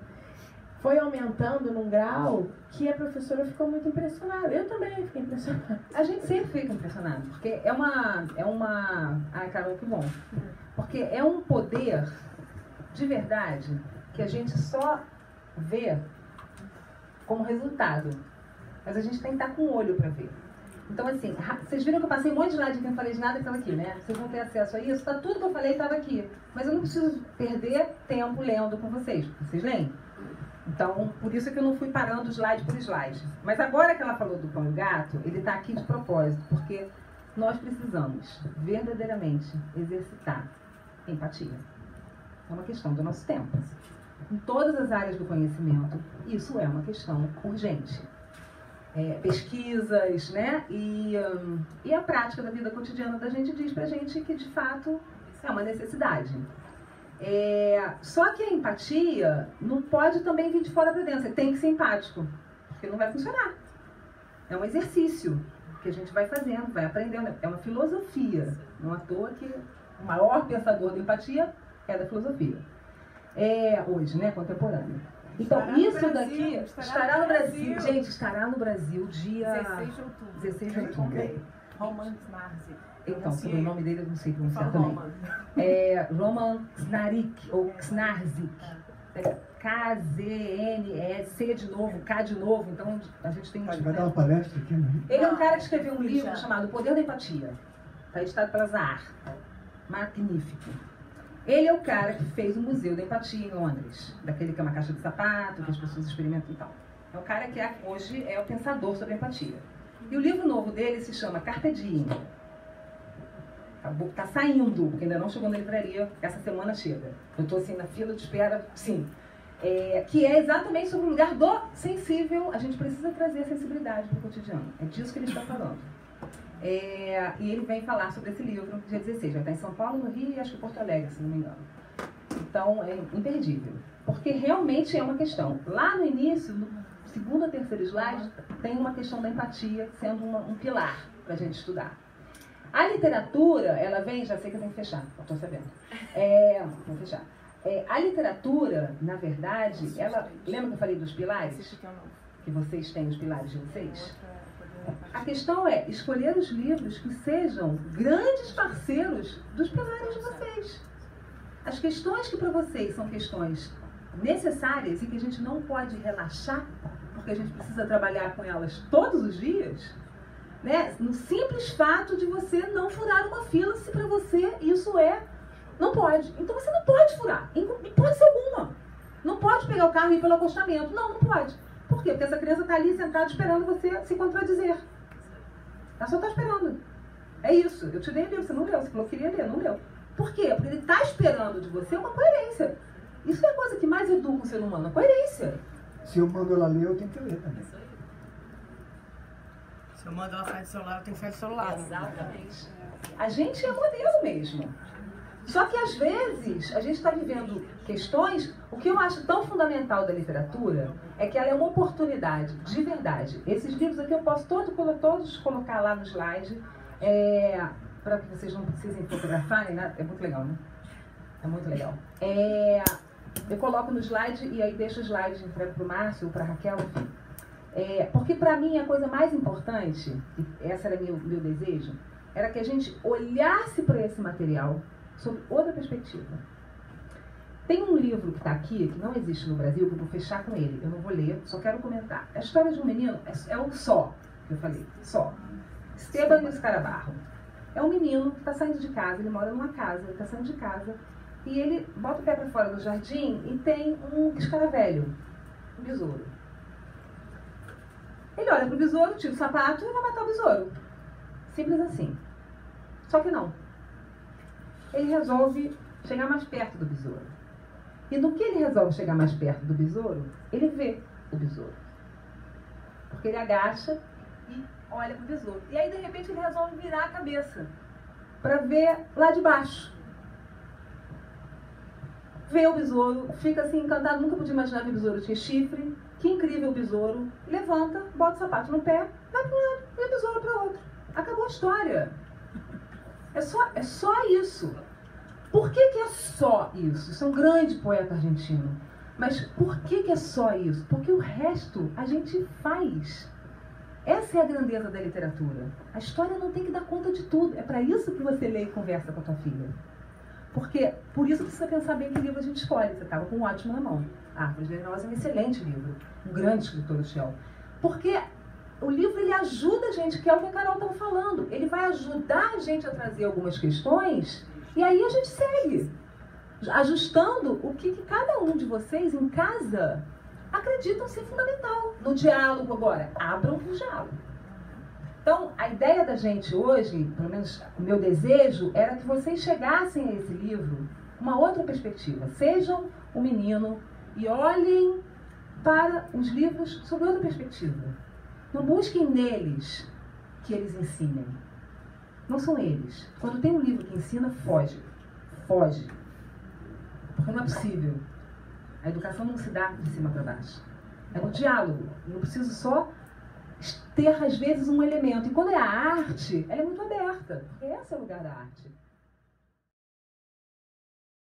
Speaker 12: foi aumentando num grau que a professora ficou muito impressionada. Eu também fiquei impressionada.
Speaker 3: A gente sempre fica impressionado, porque é uma... Ai, Carol, que bom. Porque é um poder de verdade que a gente só vê como resultado. Mas a gente tem que estar com o olho para ver. Então, assim, vocês viram que eu passei um monte de slide que eu não falei de nada que estava aqui, né? Vocês vão ter acesso a isso. Tá, tudo que eu falei estava aqui. Mas eu não preciso perder tempo lendo com vocês. Vocês leem? Então, por isso é que eu não fui parando slide por slide. Mas agora que ela falou do Cão e o Gato, ele está aqui de propósito, porque nós precisamos verdadeiramente exercitar empatia. É uma questão do nosso tempo. Em todas as áreas do conhecimento, isso é uma questão urgente. Pesquisas, né? E a prática da vida cotidiana da gente diz pra gente que, de fato, é uma necessidade. Só que a empatia não pode também vir de fora para dentro. Você tem que ser empático, porque não vai funcionar. É um exercício que a gente vai fazendo, vai aprendendo. É uma filosofia. Não à toa que o maior pensador da empatia é da filosofia. Hoje, né? Contemporâneo. Então, isso daqui estará no Brasil. Gente, estará no Brasil dia 16 de outubro.
Speaker 7: Roman Knarzik.
Speaker 3: Então, sobre o nome dele eu não sei pronunciar também. Roman Knarzik, ou Knarzik. K-Z-N-E-C de novo, K de novo. Então, a gente tem...
Speaker 4: Vai dar uma palestra aqui, né?
Speaker 3: Ele é um cara que escreveu um livro chamado O Poder da Empatia. Está editado pela Zahar. Magnífico. Ele é o cara que fez o Museu da Empatia em Londres. Daquele que é uma caixa de sapato, que as pessoas experimentam e tal. É o cara que hoje é o pensador sobre empatia.
Speaker 13: E o livro novo dele se chama Carpe Diem. Tá saindo, porque ainda não chegou na livraria, essa semana chega. Eu estou assim na fila de espera, sim. Que é exatamente sobre o lugar do sensível. A gente precisa trazer a sensibilidade para o cotidiano. É disso que ele está falando. E ele vem falar sobre esse livro dia 16. Vai estar em São Paulo, no Rio e acho que Porto Alegre, se não me engano. Então, é imperdível. Porque realmente é uma questão. Lá no início, no segundo ou terceiro slide, tem uma questão da empatia sendo um pilar para a gente estudar. A literatura, ela vem, já sei que eu tenho que fechar, eu estou sabendo. Vou fechar. A literatura, na verdade, ela... Lembra que eu falei dos pilares? Que vocês têm os pilares de vocês? A questão é escolher os livros que sejam grandes parceiros dos pilares de vocês. As questões que para vocês são questões necessárias e que a gente não pode relaxar, porque a gente precisa trabalhar com elas todos os dias, né? No simples fato de você não furar uma fila, se para você isso não pode. Então você não pode furar, em hipótese alguma. Não pode pegar o carro e ir pelo acostamento. Não pode. Por quê? Porque essa criança está ali sentada esperando você se contradizer. Ela só está esperando. É isso. Eu te dei o livro, você não leu. Você falou que queria ler, não leu. Por quê? Porque ele está esperando de você uma coerência. Isso é a coisa que mais educa o ser humano, a coerência.
Speaker 4: Se eu mando ela ler, eu tenho que ler também.
Speaker 10: Se eu mando ela sair do celular, eu tenho que sair do celular.
Speaker 13: Exatamente. A gente é modelo mesmo. Só que, às vezes, a gente está vivendo questões... O que eu acho tão fundamental da literatura é que ela é uma oportunidade, de verdade. Esses livros aqui eu posso todos colocar lá no slide, para que vocês não precisem fotografarem, né? É muito legal, né? É muito legal. Eu coloco no slide e aí deixo o slide, entrego para o Márcio ou para a Raquel, enfim. Porque, para mim, a coisa mais importante, e esse era meu desejo, era que a gente olhasse para esse material sob outra perspectiva. Tem um livro que está aqui, que não existe no Brasil, que eu vou fechar com ele. Eu não vou ler, só quero comentar. A história de um menino, é o Só, que eu falei, Só. Esteban Escarabarro. É um menino que está saindo de casa, ele mora numa casa, ele está saindo de casa, e ele bota o pé para fora do jardim e tem um escaravelho, um besouro. Ele olha para o besouro, tira o sapato e vai matar o besouro. Simples assim. Só que não. Ele resolve chegar mais perto do besouro. E no que ele resolve chegar mais perto do besouro, ele vê o besouro. Porque ele agacha e olha para o besouro. E aí, de repente, ele resolve virar a cabeça para ver lá de baixo. Vê o besouro, fica assim encantado, nunca podia imaginar que o besouro tinha chifre. Que incrível o besouro. Levanta, bota o sapato no pé, vai para um lado e o besouro para o outro. Acabou a história. É só isso. Por que é só isso? Isso é um grande poeta argentino. Mas por que é só isso? Porque o resto a gente faz. Essa é a grandeza da literatura. A história não tem que dar conta de tudo. É para isso que você lê e conversa com a tua filha. Porque, por isso precisa pensar bem que livro a gente escolhe. Você estava com um ótimo na mão. Árvores Venenosas é um excelente livro. Um grande escritor, o Shell. Porque o livro ele ajuda a gente, que é o que a Carol estava falando. Ele vai ajudar a gente a trazer algumas questões e aí a gente segue. Ajustando o que cada um de vocês em casa acreditam ser fundamental. No diálogo agora. Abram o diálogo. Então, a ideia da gente hoje, pelo menos o meu desejo, era que vocês chegassem a esse livro com uma outra perspectiva. Sejam um menino e olhem para os livros sob outra perspectiva. Não busquem neles que eles ensinem. Não são eles. Quando tem um livro que ensina, foge. Foge. Porque não é possível. A educação não se dá de cima para baixo. É no diálogo. Eu preciso só ter, às vezes, um elemento. E quando é a arte, ela é muito aberta. Porque esse é o lugar da arte.